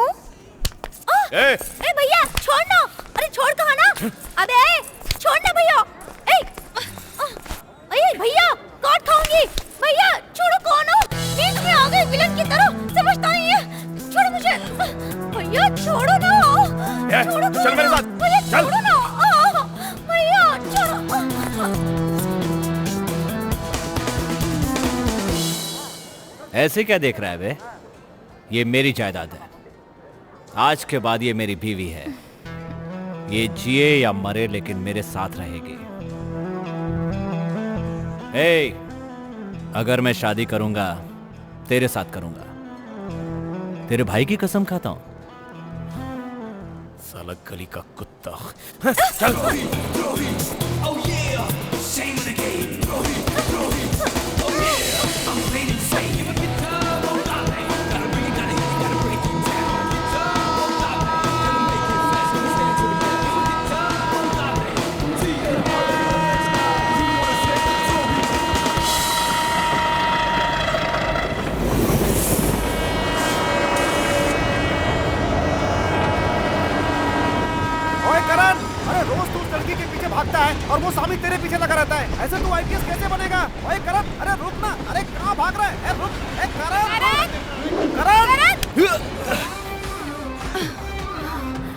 ए भैया छोड़ना। अरे छोड़ कहा ना। अबे छोड़ना भैया। ए भैया काट खाऊंगी। भैया छोड़ो, कौन हो? नींद में आ गई विलन की तरह, समझता नहीं है। छोड़ो मुझे भैया, छोड़ो ना। छोड़ो, चल मेरे साथ। भैया छोड़ो ना। भैया छोड़ो। ऐसे क्या देख रहा है बे? ये मेरी जायदाद है, आज के बाद ये मेरी बीवी है। ये जिए या मरे लेकिन मेरे साथ रहेगी। ए, अगर मैं शादी करूंगा तेरे साथ करूंगा, तेरे भाई की कसम खाता हूं। साला गली का कुत्ता। चल। भागता है और वो सामी तेरे पीछे लगा रहता है। ऐसे तू आईपीएस कैसे बनेगा? ओए करण, अरे रुक ना। अरे कहाँ भाग रहा है? रुक। करण, करण।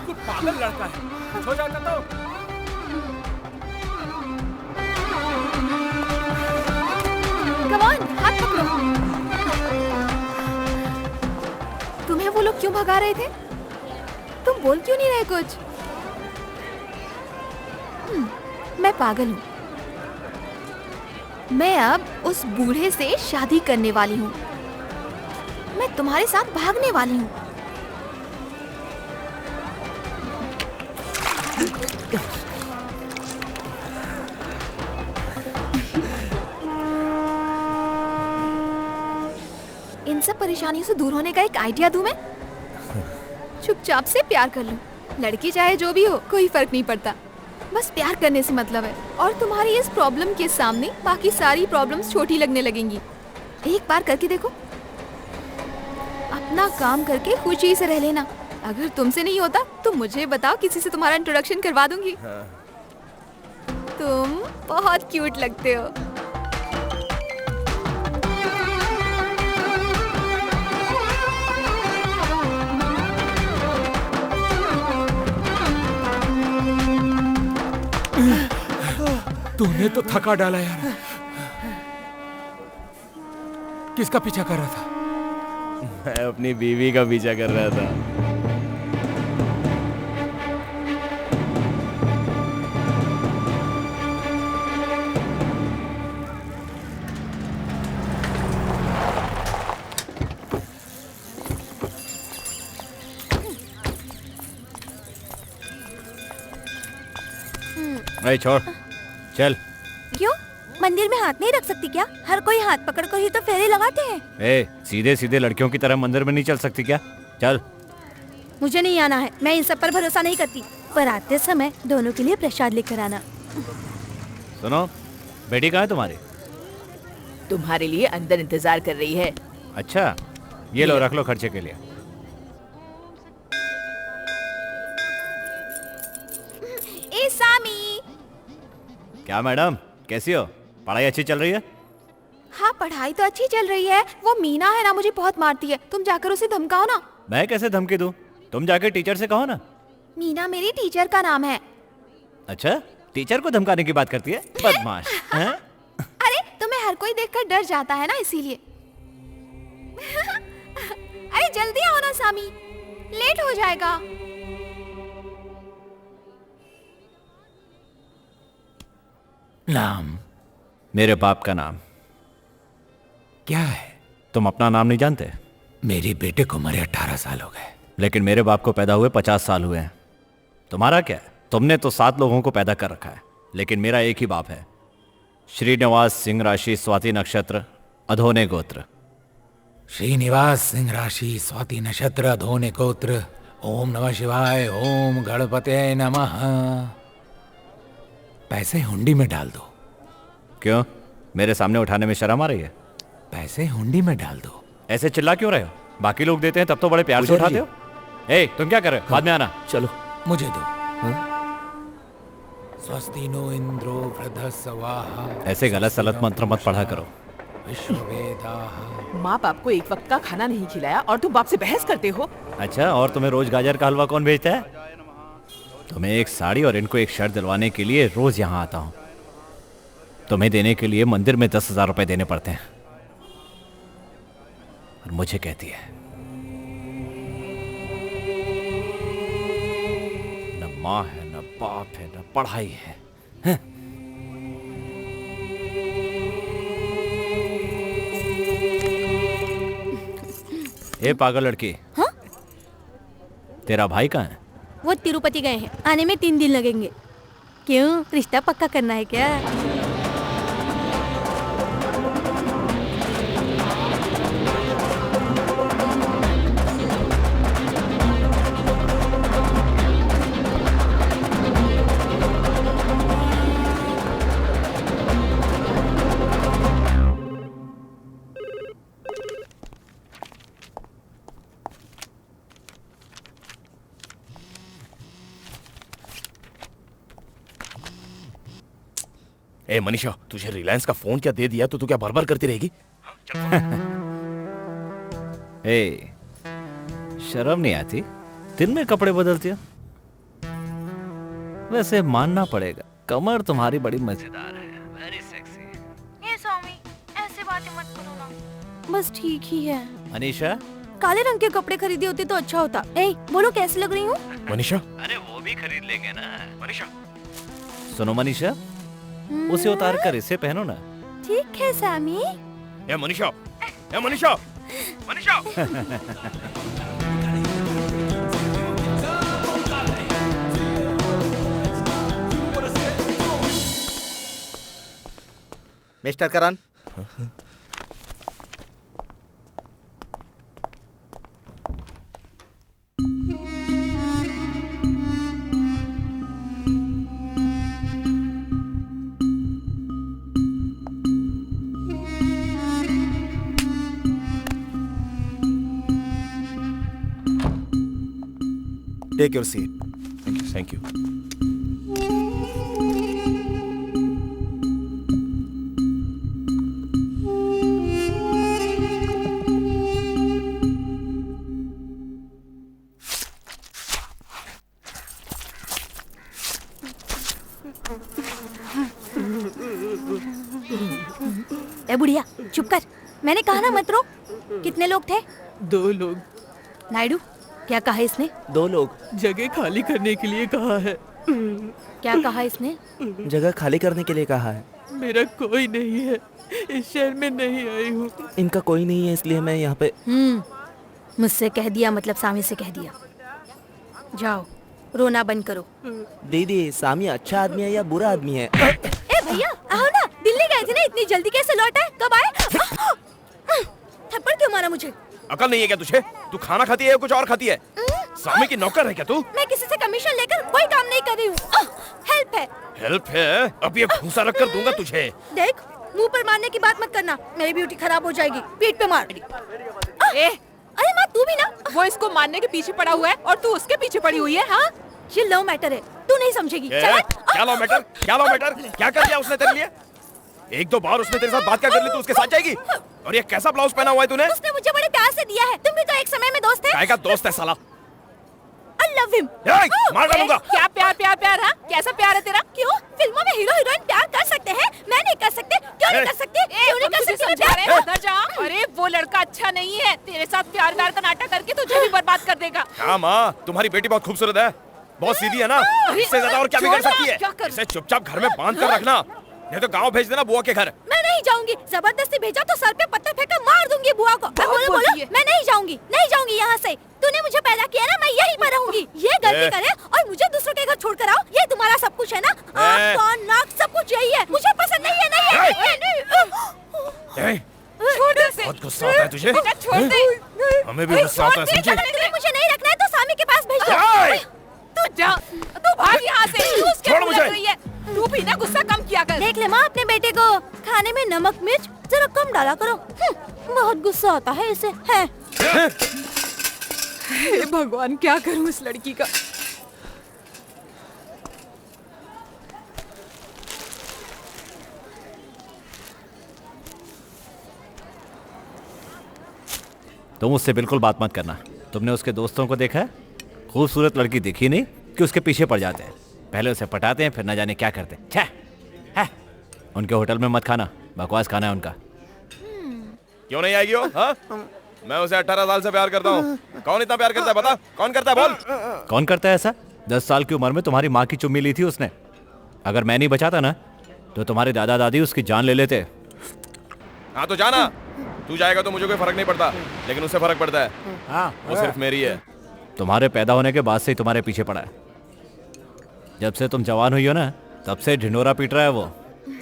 कुछ पागल लड़का है, सो जाता तो। कम ऑन, हाथ पकड़ो। तुम्हें वो लोग क्यों भगा रहे थे? तुम तुम बोल क्यों नहीं रहे कुछ? मैं पागल हूँ। मैं अब उस बूढ़े से शादी करने वाली हूँ। मैं तुम्हारे साथ भागने वाली हूँ। इन सब परेशानियों से दूर होने का एक आइडिया दूं मैं? चुपचाप से प्यार कर लूं। लड़की चाहे जो भी हो, कोई फर्क नहीं पड़ता। बस प्यार करने से मतलब है। और तुम्हारी इस प्रॉब्लम के सामने बाकी सारी प्रॉब्लम्स छोटी लगने लगेंगी। एक बार करके देखो। अपना काम करके खुशी से रह लेना। अगर तुमसे नहीं होता तो मुझे बताओ, किसी से तुम्हारा इंट्रोडक्शन करवा दूंगी। तुम बहुत क्यूट लगते हो। तूने तो थका डाला यार। किसका पीछा कर रहा था? मैं अपनी बीवी का पीछा कर रहा था। अरे छोड़, चल। क्यों? मंदिर में हाथ नहीं रख सकती क्या? हर कोई हाथ पकड़ कर ही तो फेरे लगाते हैं। सीधे सीधे लड़कियों की तरह मंदिर में नहीं चल सकती क्या? चल। मुझे नहीं आना है। मैं इन सब पर भरोसा नहीं करती। पर आते समय दोनों के लिए प्रसाद लेकर आना। सुनो, बेटी कहाँ है तुम्हारी? तुम्हारे लिए अंदर इंतजार कर रही है। अच्छा, ये लो, रख लो खर्चे के लिए। ए सामी। क्या मैडम, कैसी हो? पढ़ाई अच्छी चल रही है? हाँ, पढ़ाई तो अच्छी चल रही है। वो मीना है ना, मुझे बहुत मारती है। तुम जाकर उसे धमकाओ ना। मैं कैसे धमकी दूं? तुम जाके टीचर से कहो ना। मीना मेरी टीचर का नाम है। अच्छा, टीचर को धमकाने की बात करती है? बदमाश। हैं? अरे तुम्हें हर कोई देखकर डर जाता है ना, इसीलिए। अरे जल्दी आओ ना सामी, लेट हो जाएगा। नाम? मेरे बाप का नाम। क्या है? तुम अपना नाम नहीं जानते? मेरे बेटे को मरे 18 साल हो गए। लेकिन मेरे बाप को पैदा हुए 50 साल हुए हैं। तुम्हारा क्या है? तुमने तो 7 लोगों को पैदा कर रखा है, लेकिन मेरा एक ही बाप है। श्रीनिवास सिंह राशि, स्वाति नक्षत्र, अधोने गोत्र। श्रीनिवास सिंह राशि, स्वाति नक्षत्र, अधोने गोत्र। ओम नमः शिवाय, ओम गणपते नमः। पैसे हुंडी में डाल दो। क्यों? मेरे सामने उठाने में शर्म आ रही है? पैसे हुंडी में डाल दो। ऐसे चिल्ला क्यों रहे हो? बाकी लोग देते हैं तब तो बड़े प्यार से उठाते हो। तुम क्या कर रहे हो? बाद में आना। चलो। मुझे दो। स्वस्ति नो इंद्रो वृद्धस्वाहा। ऐसे गलत सलत मंत्र मत पढ़ा करो। माँ बाप को एक वक्त का खाना नहीं खिलाया और तुम बाप से बहस करते हो। अच्छा, और तुम्हें रोज गाजर का हलवा कौन भेजता है? तुम्हें एक साड़ी और इनको एक शर्ट दिलवाने के लिए रोज यहाँ आता हूँ। तुम्हें देने के लिए मंदिर में 10,000 रुपए देने पड़ते हैं। और मुझे कहती है न माँ है, न बाप है, न पढ़ाई है। ए पागल लड़की। हाँ? तेरा भाई कहाँ है? वो तिरुपति गए हैं। आने में 3 दिन लगेंगे। क्यों, रिश्ता पक्का करना है क्या? ए मनीषा, तुझे रिलायंस का फोन क्या दे दिया तो तू क्या बार बार करती रहेगी? शर्म नहीं आती? दिन में कपड़े बदलती हो। वैसे मानना पड़ेगा, कमर तुम्हारी बड़ी मजेदार है। Very sexy. ये स्वामी, ऐसे बातें मत करो ना। बस ठीक ही है। अनीशा, काले रंग के कपड़े खरीदे होते तो अच्छा होता। ए, बोलो कैसी लग रही हूँ? मनीषा, अरे वो भी खरीद लेंगे ना मनीषा। सुनो मनीषा, उसे उतार कर इसे पहनो ना। ठीक है सामी। ए मनीषा, ए Manisha, Manisha. Mister Karan, take your seat. Thank you, thank you. ए बुढ़िया, चुप कर। मैंने कहा ना मत रो। कितने लोग थे? 2 लोग। नायडू, क्या कहा इसने? 2 लोग। जगह खाली करने के लिए कहा है। क्या कहा इसने? जगह खाली करने के लिए कहा है। मेरा कोई नहीं है, इस शहर में नहीं आई हूँ। इनका कोई नहीं है इसलिए मैं यहाँ पे। मुझसे कह दिया मतलब सामी से कह दिया। जाओ, रोना बंद करो। दीदी, सामी अच्छा आदमी है या बुरा आदमी है? ए भैया, आओ ना। दिल्ली गए थे ना, इतनी जल्दी कैसे लौट आए? कब आए? थप्पड़ क्यों मारा मुझे? अकल नहीं है क्या तुझे? तू खाना खाती है या कुछ और खाती है? स्वामी की नौकर है क्या तू? मैं किसी से कमीशन लेकर कोई काम नहीं कर रही हूँ। हेल्प है। हेल्प है? अब ये भूसा रख कर दूंगा तुझे। देख, मुंह पर मारने की बात मत करना, मेरी ब्यूटी खराब हो जाएगी। पीठ पे मार। अरे माँ, तू भी ना। वो इसको मारने के पीछे पड़ा हुआ है और तू उसके पीछे पड़ी हुई है। हाँ, ये लव मैटर है, तू नहीं समझेगी। क्या लव मैटर? क्या लव मैटर? क्या कर दिया उसने तेरे लिए? 1-2 बार उसने तेरे साथ बात क्या कर ली, तू उसके साथ जाएगी? और ये कैसा ब्लाउज पहना हुआ है तूने? उसने मुझे बड़े प्यार से दिया है। तुम भी तो एक समय में दोस्त थे। काय का दोस्त है साला? I love him। मार डालूंगा। क्या प्यार प्यार प्यार? हाँ, कैसा प्यार है तेरा? क्यों? फिल्मों में हीरो हीरोइन प्यार कर सकते हैं, मैं नहीं कर सकते? क्यों नहीं कर सकते? क्यों नहीं कर सकते? समझा रहे हैं, उधर जा। अरे वो लड़का अच्छा नहीं है, तेरे साथ प्यार व्यार का नाटक करके तुझे भी बर्बाद कर देगा। हाँ माँ, तुम्हारी बेटी बहुत खूबसूरत है, बहुत सीधी है ना, इससे ज्यादा और क्या बिगड़ सकती है? इसे चुपचाप घर में बांध कर रखना, नहीं तो गाँव भेज देना बुआ के घर। मैं नहीं जाऊंगी। जबरदस्ती भेजा तो सर पे पत्थर फेंक मार दूंगी बुआ को। बोलो बोलो, मैं नहीं जाऊंगी, नहीं जाऊंगी यहाँ से। तूने मुझे पैदा किया ना, मैं यहीं पर रहूंगी। ये गलती करे और मुझे दूसरों के घर छोड़कर आओ, ये तुम्हारा सब कुछ है ना? आँख कान नाक सब कुछ यही है। मुझे पसंद नहीं है। छोड़ दे। बहुत गुस्सा आता है तुझे? छोड़ दे। हमें भी गुस्सा आता है, समझी? मुझे नहीं रखना है तो सामी के पास भेज दो। तू जा, तू भाग यहाँ से। तू उसके छोड़ मुंह मुझे। लग रही है। तू भी ना गुस्सा कम किया कर। देख ले माँ, अपने बेटे को खाने में नमक मिर्च जरा कम डाला करो। बहुत गुस्सा आता है इसे। है हे भगवान, क्या करूं इस लड़की का? तुम उससे बिल्कुल बात मत करना। तुमने उसके दोस्तों को देखा है? खूबसूरत लड़की दिखी नहीं कि उसके पीछे पड़ जाते हैं। पहले उसे पटाते हैं, फिर न जाने क्या करते हैं। छह, उनके होटल में मत खाना, बकवास खाना है उनका। क्यों नहीं आएगी वो? हाँ? मैं उसे 18 साल से प्यार करता हूँ। कौन इतना प्यार करता है बता? कौन करता है बोल? कौन करता है ऐसा? 10 साल की उम्र में तुम्हारी माँ की चुम्मी ली थी उसने। अगर मैं नहीं बचाता ना तो तुम्हारे दादा दादी उसकी जान ले लेते। हाँ तो जाना, तू जाएगा तो मुझे कोई फर्क नहीं पड़ता, लेकिन उससे फर्क पड़ता है। हाँ, वो सिर्फ मेरी है। तुम्हारे पैदा होने के बाद से ही तुम्हारे पीछे पड़ा है। जब से तुम जवान हुई हो ना, तब से ढिंडोरा पीट रहा है वो।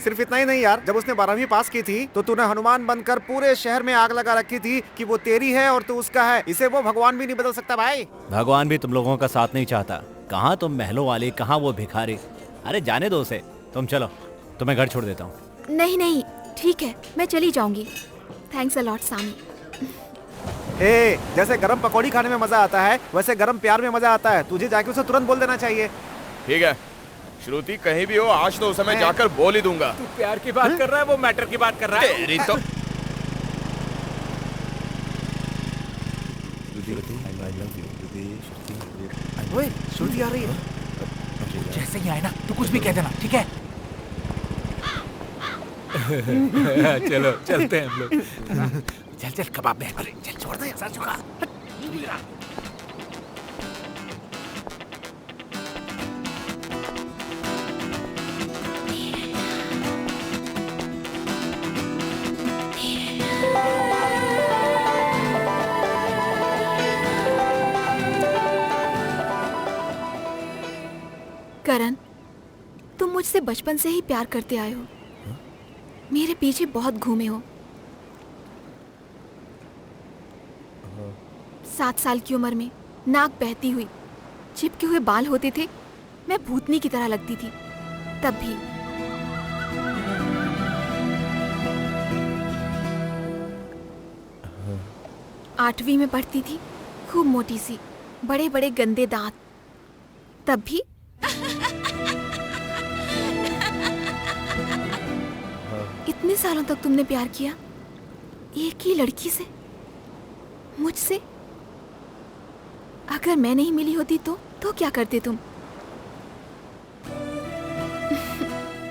सिर्फ इतना ही नहीं यार, जब उसने 12वीं पास की थी तो तूने हनुमान बनकर पूरे शहर में आग लगा रखी थी कि वो तेरी है और तू उसका है। इसे वो भगवान भी नहीं बदल सकता भाई। भगवान भी तुम लोगों का साथ नहीं चाहता। कहाँ तुम महलों वाली, कहाँ वो भिखारी। अरे जाने दो उसे, तुम चलो, तुम्हें घर छोड़ देता हूँ। नहीं नहीं, ठीक है, मैं चली जाऊंगी। थैंक्स अ लॉट सामी। जैसे गरम पकौड़ी खाने में मजा आता है, वैसे गरम प्यार में मजा आता है। तुझे जाके उसे तुरंत बोल देना चाहिए। ठीक है श्रुति, कहीं भी हो आज तो उसे मैं जाकर बोल ही दूंगा। तू प्यार की बात कर रहा है, वो मैटर की बात कर रहा है। तेरी तो ओए, श्रुति आ रही है। जैसे ही आए ना तो कुछ भी कह देना, ठीक है? चलो चलते हैं हम लोग। चल चल कबाब में अरे चल छोड़ दे सर झुका। करण, तुम मुझसे बचपन से ही प्यार करते आए हो, मेरे पीछे बहुत घूमे हो। 7 साल की उम्र में नाक बहती हुई, चिपके हुए बाल होते थे, मैं भूतनी की तरह लगती थी। तब भी आठवीं में पढ़ती थी, खूब मोटी सी, बड़े बड़े गंदे दांत। तब भी इतने सालों तक तुमने प्यार किया एक ही लड़की से, मुझसे। अगर मैं नहीं मिली होती तो क्या करते तुम?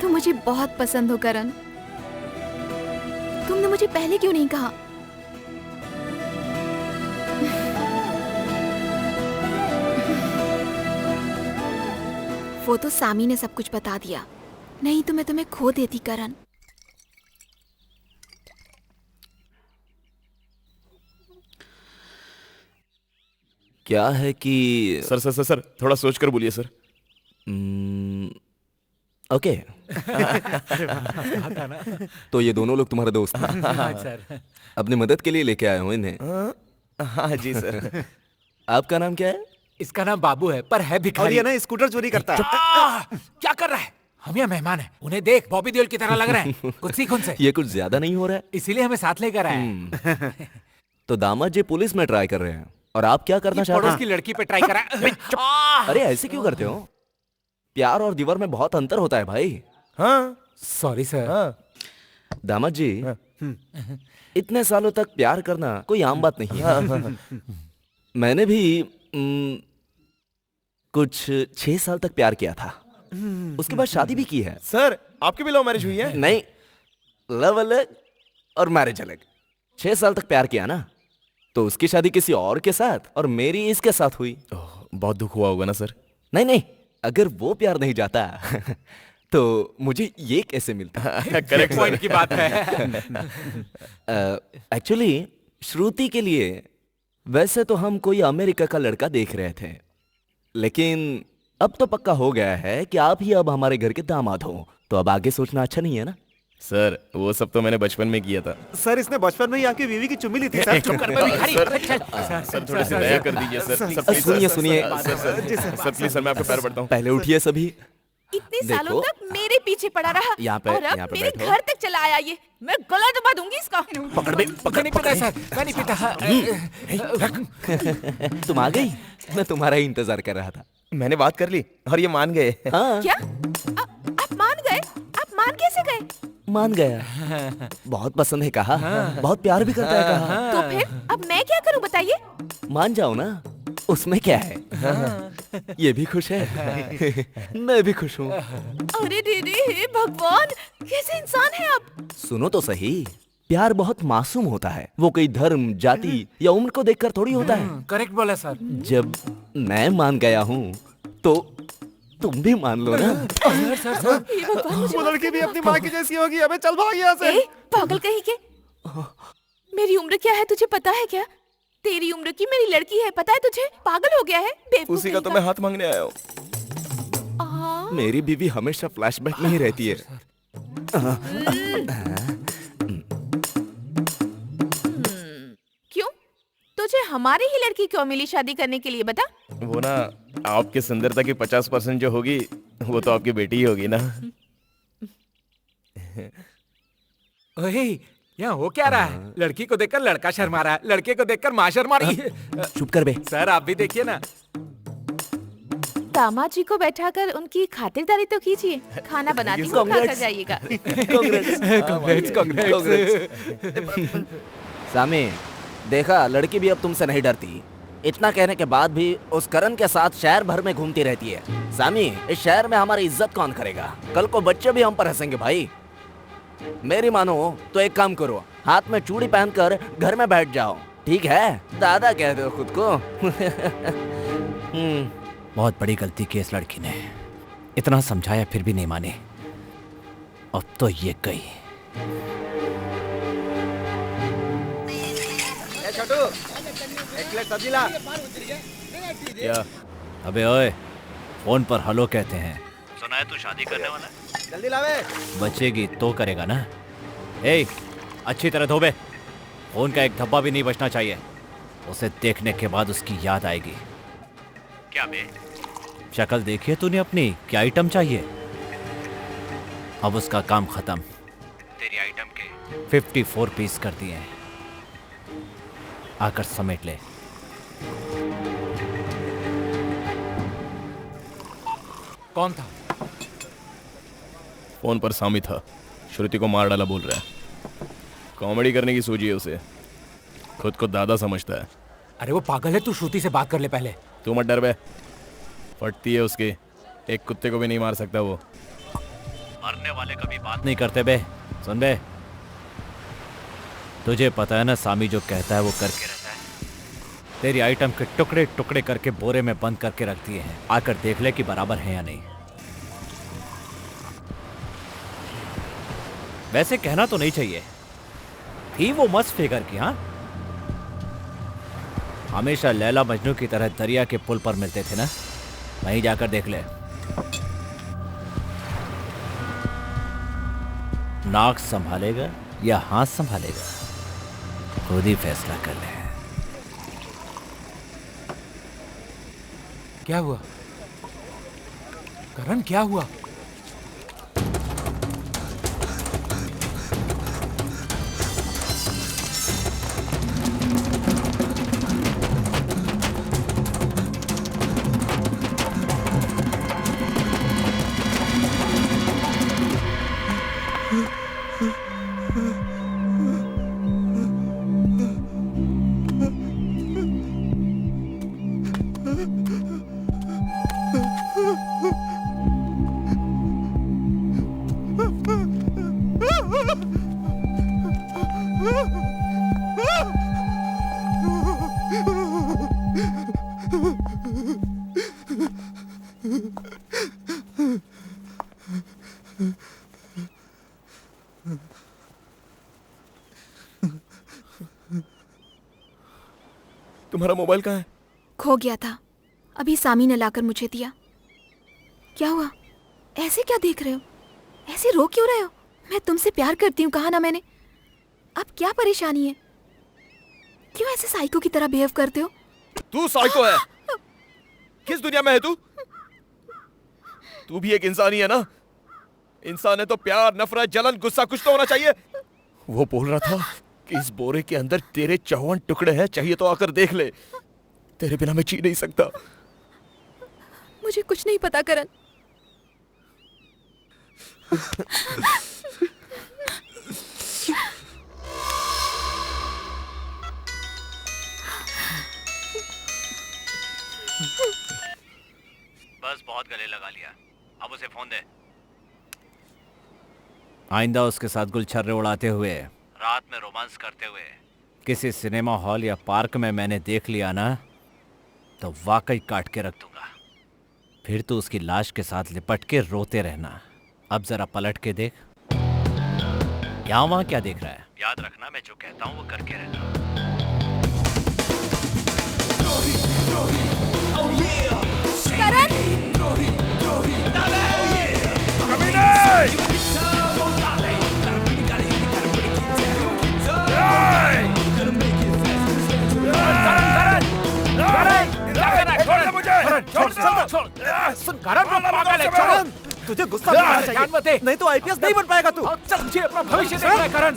तुम मुझे बहुत पसंद हो करण। तुमने मुझे पहले क्यों नहीं कहा? वो तो सामी ने सब कुछ बता दिया, नहीं तो मैं तुम्हें खो देती करण। क्या है कि सर सर सर सर थोड़ा सोच कर बोलिए सर। ओके। तो ये दोनों लोग तुम्हारे दोस्त हैं? हाँ, सर। अपनी मदद के लिए लेके आए हो इन्हें? हाँ जी सर। आपका नाम क्या है? इसका नाम बाबू है, पर है भिखारी। और ये ना स्कूटर चोरी करता है। क्या कर रहा है? हम यहाँ मेहमान हैं, उन्हें देख बॉबी देओल की तरह लग रहा है। कुछ सीख उनसे। ये कुछ ज्यादा नहीं हो रहा है? इसीलिए हमें साथ लेकर आए हैं। तो दामाद जी पुलिस में ट्राई कर रहे हैं और आप क्या करना चाहते हैं? पड़ोस की लड़की पे ट्राई करा। अरे ऐसे क्यों करते हो? प्यार और दीवार में बहुत अंतर होता है भाई। हाँ सॉरी सर। दामाद जी, इतने सालों तक प्यार करना कोई आम बात नहीं है। मैंने भी कुछ 6 साल तक प्यार किया था, उसके बाद शादी भी की है। सर आपकी भी लव मैरिज हुई है? नहीं, लव अलग और मैरिज अलग। 6 साल तक प्यार किया ना, तो उसकी शादी किसी और के साथ और मेरी इसके साथ हुई। बहुत दुख हुआ होगा ना सर? नहीं नहीं, अगर वो प्यार नहीं जाता तो मुझे ये कैसे मिलता? करेक्ट पॉइंट की बात है। एक्चुअली श्रुति के लिए वैसे तो हम कोई अमेरिका का लड़का देख रहे थे, लेकिन अब तो पक्का हो गया है कि आप ही अब हमारे घर के दामाद हो, तो अब आगे सोचना अच्छा नहीं है ना? सर वो सब तो मैंने बचपन में किया था। सर इसने बचपन में ही आपकी बीवी की चुम्मी ली थी सर। चुप कर सर थोड़ी सी दया कर दीजिए सर। सुनिए सुनिए सर प्लीज सर मैं आपके पैर पड़ता हूँ। पहले उठिए सभी। इतने सालों तक मेरे पीछे पड़ा रहा यहाँ पे और अब मेरे घर तक चला आया ये। मैं गला दबा दूंगी इसका। पकड़ बे, पकड़ नहीं पीता सर, मैं नहीं पीता। तुम आ गई? मैं तुम्हारा ही इंतजार कर रहा था। मैंने बात कर ली और ये मान गए। हाँ। क्या? आप मान गए? आप मान कैसे गए? मान गया। बहुत पसंद है कहा, बहुत प्यार भी करता है कहा। तो फिर अब मैं क्या करूं बताइए? मान जाओ ना, उसमें क्या है? ये भी खुश है, मैं भी खुश हूँ। अरे दीदी, हे भगवान, कैसे इंसान है आप? सुनो तो सही, प्यार बहुत मासूम होता है, वो कोई धर्म, जाति या उम्र को देखकर थोड़ी होता है। करेक्ट बोला सर। जब मैं मान गया हूँ तो तुम भी मान लो ना। वो लड़की भी अपनी माँ की जैसी होगी। अबे चल भाग यहाँ से। पागल कहीं के। मेरी उम्र क्या है तुझे पता है क्या? तेरी उम्र की मेरी लड़की है, पता है तुझे? पागल हो गया है बेवकूफ। उसी का तो मैं हाथ मांगने आया हूँ। मेरी बीवी हमेशा फ्लैशबैक में ही रहती है। क्यों? तुझे हमारी ही लड़की क्यों मिली शादी करने के लिए बता? वो ना आपके सुंदरता की 50% जो होगी वो तो आपकी बेटी ही होगी ना। ओए, यहाँ हो क्या रहा है? लड़की को देखकर लड़का शर्मा रहा है, लड़के को देखकर माँ शर्मा रही है। चुप कर बे। सर आप भी देखिए ना। दामाद जी को बैठाकर उनकी खातिरदारी तो कीजिए। खाना बनाती हूँ, खाकर जाइएगा। सामी, देखा लड़की भी अब तुमसे नहीं डरती। इतना कहने के बाद भी उस करण के साथ शहर भर में घूमती रहती है। सामी, इस शहर में हमारी इज्जत कौन करेगा? कल को बच्चे भी हम पर हंसेंगे भाई। मेरी मानो तो एक काम करो, हाथ में चूड़ी पहनकर घर में बैठ जाओ, ठीक है? दादा कहते हो खुद को। बहुत बड़ी गलती की इस लड़की ने, इतना समझाया फिर भी नहीं माने। अब तो ये गई। छोटू, एक प्लेट सब्जी ला। क्या? अबे ओए, फोन पर हेलो कहते हैं। सुना है तू शादी करने वाला है? जल्दी लावे। बचेगी तो करेगा ना। ए, अच्छी तरह धोबे। फोन का एक धब्बा भी नहीं बचना चाहिए। उसे देखने के बाद उसकी याद आएगी। क्या बे? शक्ल देखिए तूने अपनी, क्या आइटम चाहिए? अब उसका काम खत्म। तेरी आइटम के 54 पीस कर दिए हैं। आकर समेट ले। कौन था? फोन पर सामी था। श्रुति को मार डाला बोल रहा है। कॉमेडी करने की सूझी है उसे। खुद को दादा समझता है। अरे वो पागल है, तू श्रुति से बात कर ले पहले। तू मत डर बे, फटती है उसकी। एक कुत्ते को भी नहीं मार सकता वो। मरने वाले कभी बात नहीं करते बे। सुन बे, तुझे पता है ना सामी जो कहता है वो करके रहता है। तेरी आइटम के टुकड़े टुकड़े करके बोरे में बंद करके रख दिए हैं। आकर देख ले कि बराबर है या नहीं। वैसे कहना तो नहीं चाहिए, थी वो मस्त फिगर की। हाँ, हमेशा लैला मजनू की तरह दरिया के पुल पर मिलते थे ना। वहीं जाकर देख ले। नाक संभालेगा या हाथ संभालेगा, खुद ही फैसला कर ले। क्या हुआ करण, क्या हुआ? तुम्हारा मोबाइल कहाँ है? खो गया था, अभी सामी ने लाकर मुझे दिया। क्या हुआ? ऐसे क्या देख रहे हो? ऐसे रो क्यों रहे हो? मैं तुमसे प्यार करती हूँ, कहा ना मैंने। अब क्या परेशानी है? क्यों ऐसे साइको की तरह बिहेव करते हो? तू साइको है? किस दुनिया में है तू? तू भी एक इंसान ही है ना? इंसान है तो प्यार, नफरत, जलन, गुस्सा कुछ तो होना चाहिए। वो बोल रहा था कि इस बोरे के अंदर तेरे 54 टुकड़े हैं, चाहिए तो आकर देख ले। तेरे बिना मैं जी नहीं सकता। मुझे कुछ नहीं पता करण। बस बहुत गले लगा लिया, अब उसे फोन दे। आइंदा उसके साथ गुलछर्रे उड़ाते हुए, रात में रोमांस करते हुए किसी सिनेमा हॉल या पार्क में मैंने देख लिया ना, तो वाकई काट के रख दूंगा। फिर तो उसकी लाश के साथ लिपट के रोते रहना। अब जरा पलट के देख, यहाँ वहां क्या देख रहा है? याद रखना, मैं जो कहता हूँ वो करके रहना। तुझे गुस्सा आना चाहिए, नहीं तो आईपीएस नहीं बन पाएगा तू। चल अपना भविष्य देख रहा है करण।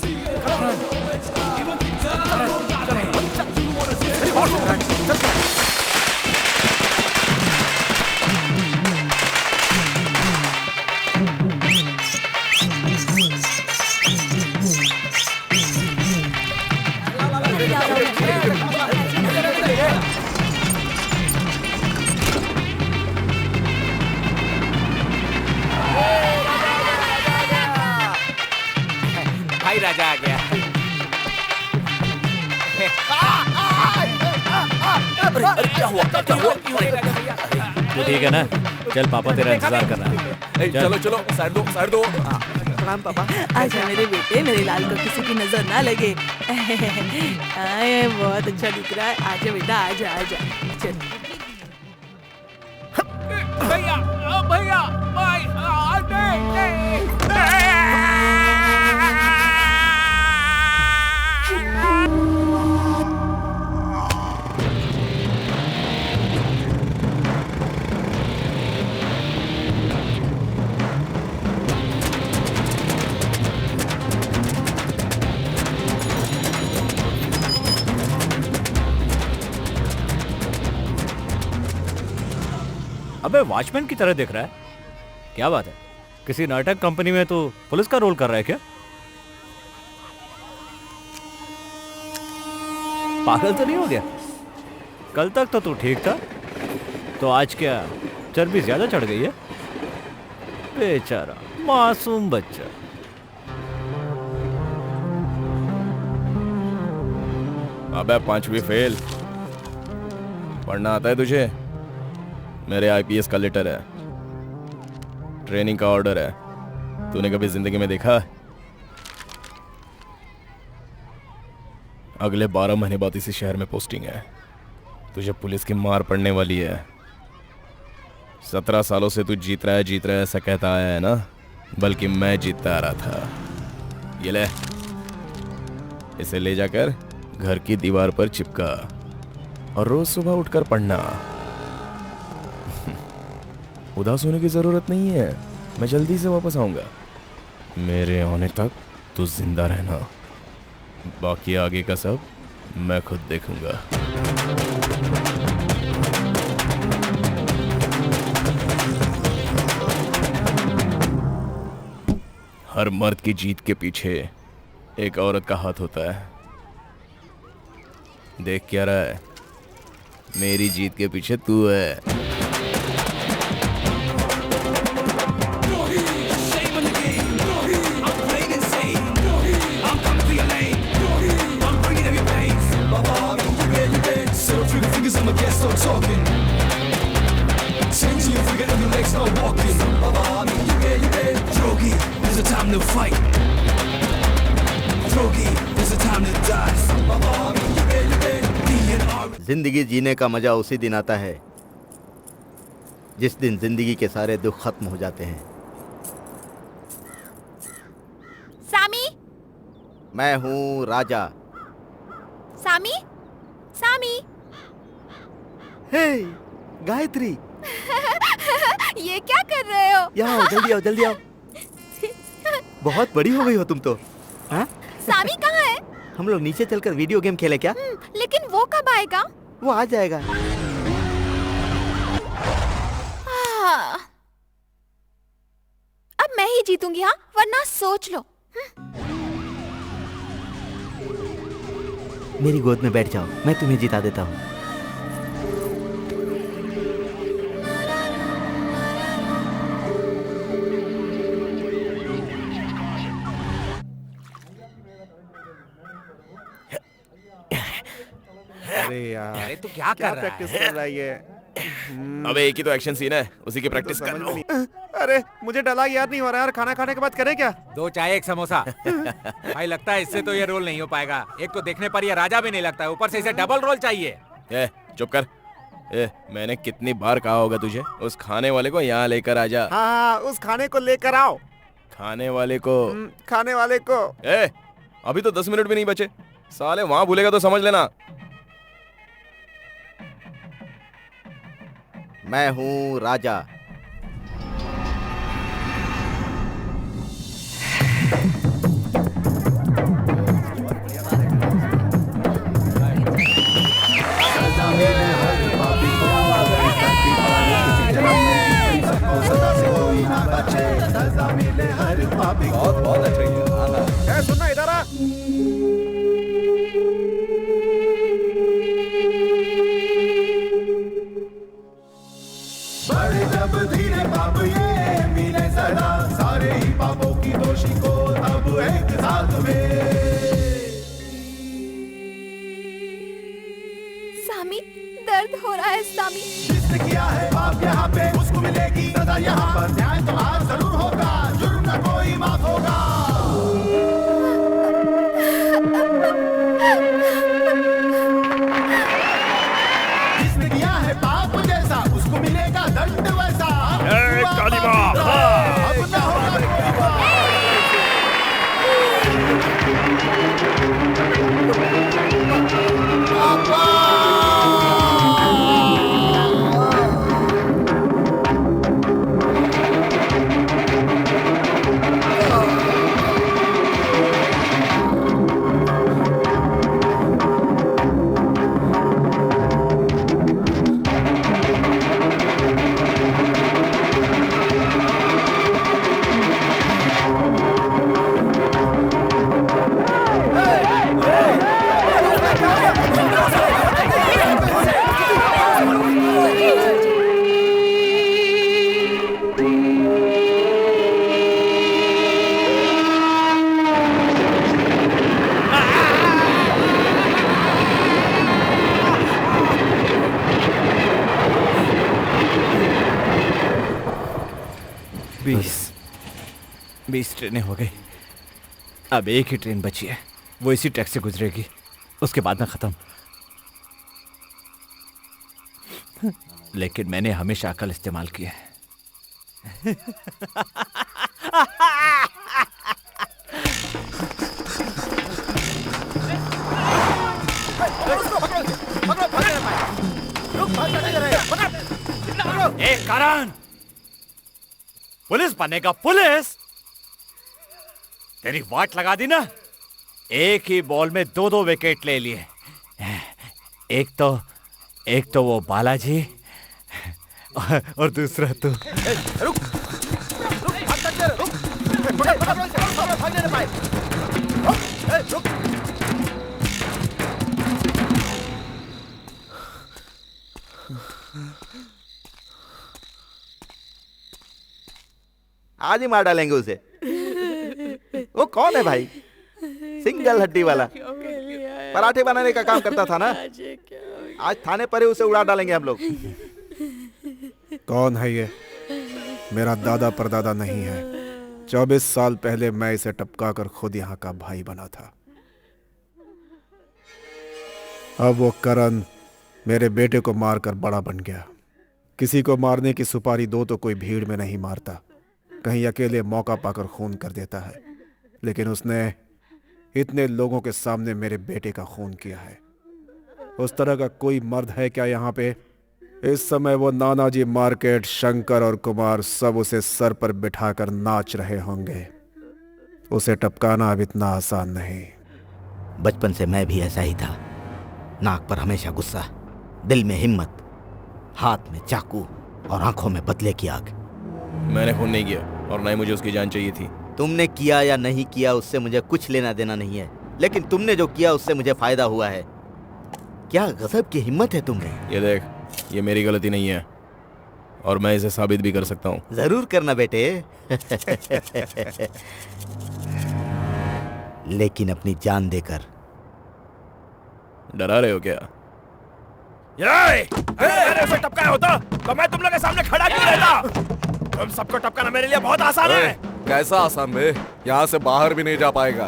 भाई राजा आ गया। अरे क्या हुआ? क्या हुआ? तो ठीक है ना, चल पापा तेरा इंतजार कर रहा है। चलो चलो साइड दो साइड दो। प्रणाम पापा। आजा मेरे बेटे, मेरे लाल को किसी की नजर ना लगे। आए बहुत अच्छा दिख रहा है। आजा बेटा, आजा आजा। चल भैया भैया भाई अबे वॉचमैन की तरह दिख रहा है। क्या बात है, किसी नाटक कंपनी में तो पुलिस का रोल कर रहा है क्या? पागल तो नहीं हो गया? कल तक तो तू ठीक था, तो आज क्या चर्बी ज्यादा चढ़ गई है? बेचारा मासूम बच्चा। अबे 5वीं फेल। पढ़ना आता है तुझे? मेरे आईपीएस का लेटर है, ट्रेनिंग का ऑर्डर है। तूने कभी जिंदगी में देखा? अगले 12 महीने बाद इसी शहर में पोस्टिंग है। तुझे पुलिस की मार पड़ने वाली है। 17 सालों से तू जीत रहा है ऐसा कहता आया है ना, बल्कि मैं जीतता आ रहा था। ये ले, इसे ले जाकर घर की दीवार पर चिपका और रोज सुबह उठकर पढ़ना। उदास होने की जरूरत नहीं है, मैं जल्दी से वापस आऊंगा। मेरे आने तक तू जिंदा रहना, बाकी आगे का सब मैं खुद देखूंगा। हर मर्द की जीत के पीछे एक औरत का हाथ होता है। देख क्या रहा है? मेरी जीत के पीछे तू है। जिंदगी जीने का मजा उसी दिन आता है जिस दिन जिंदगी के सारे दुख खत्म हो जाते हैं। सामी, मैं हूँ राजा। सामी, सामी। हे गायत्री, ये क्या कर रहे हो? यहाँ आओ, जल्दी आओ, जल्दी आओ। बहुत बड़ी हो गई हो तुम तो। हाँ? सामी कहाँ है? हम लोग नीचे चलकर वीडियो गेम खेले क्या? लेकिन वो कब आएगा? वो आ जाएगा। अब मैं ही जीतूंगी, हाँ? वरना सोच लो। मेरी गोद में बैठ जाओ, मैं तुम्हें जिता देता हूँ। अरे यार, अरे तू क्या कर रहा प्रैक्टिस है? कर रहा है ये? अबे एक ही तो एक्शन सीन है, उसी की प्रैक्टिस कर लो। अरे मुझे डायलॉग याद नहीं हो रहा यार। खाना खाने के बाद करें क्या? 2 चाय 1 समोसा। भाई लगता है इससे तो ये रोल नहीं हो पाएगा। एक तो देखने पर ये राजा भी नहीं लगता है, ऊपर से इसे डबल रोल चाहिए। ए, चुप कर। मैंने कितनी बार कहा होगा तुझे, उस खाने वाले को यहाँ लेकर आ जा। हाँ, उस खाने को लेकर आओ। खाने वाले को? खाने वाले को। अभी तो 10 मिनट भी नहीं बचे। साले वहां भूलेगा तो समझ लेना। मैं हूँ राजा। बहुत अच्छा है। सुनना इधर आ। बड़े जब दर्द हो रहा है सामी। जिसने किया है पाप यहाँ पे उसको मिलेगी सजा यहाँ पर। न्याय तो आज जरूर होगा, जुर्म न कोई माफ होगा। जिसने किया है पाप जैसा उसको मिलेगा दंड वैसा। काली माँ, अब न होगा बीस ट्रेनें हो गई, अब एक ही ट्रेन बची है, वो इसी ट्रैक से गुजरेगी, उसके बाद में खत्म। लेकिन मैंने हमेशा अकल इस्तेमाल की है। ए करण, पुलिस बनेगा पुलिस? तेरी वाट लगा दी ना। एक ही बॉल में दो दो विकेट ले लिए। एक तो वो बालाजी और दूसरा तो रुक आज ही मार डालेंगे उसे। वो कौन है भाई? सिंगल हड्डी वाला, पराठे बनाने का काम करता था ना। आज थाने पर ही उसे उड़ा डालेंगे हम लोग। कौन है ये? मेरा दादा परदादा नहीं है। 24 साल पहले मैं इसे टपका कर खुद यहाँ का भाई बना था। अब वो करण मेरे बेटे को मारकर बड़ा बन गया। किसी को मारने की सुपारी दो तो कोई भीड़ में नहीं मारता, कहीं अकेले मौका पाकर खून कर देता है। लेकिन उसने इतने लोगों के सामने मेरे बेटे का खून किया है। उस तरह का कोई मर्द है क्या यहाँ पे? इस समय वो नानाजी मार्केट, शंकर और कुमार सब उसे सर पर बिठाकर नाच रहे होंगे। उसे टपकाना अब इतना आसान नहीं। बचपन से मैं भी ऐसा ही था। नाक पर हमेशा गुस्सा, दिल में हिम्मत, हाथ में चाकू और आंखों में बदले की आग। मैंने खून नहीं किया और ना ही मुझे उसकी जान चाहिए थी। तुमने किया या नहीं किया उससे मुझे कुछ लेना देना नहीं है, लेकिन तुमने जो किया उससे मुझे फायदा हुआ है। क्या गजब की हिम्मत है तुमने। ये देख, ये मेरी गलती नहीं है और मैं इसे साबित भी कर सकता हूँ। जरूर करना बेटे। लेकिन अपनी जान देकर। डरा रहे हो क्या? अरे उसे टपकाया होता तो मैं तुम लोग के सामने खड़ा क्यों रहता? तुम सबको टपकाना मेरे लिए बहुत आसान है। कैसा आसान बे? यहाँ से बाहर भी नहीं जा पाएगा।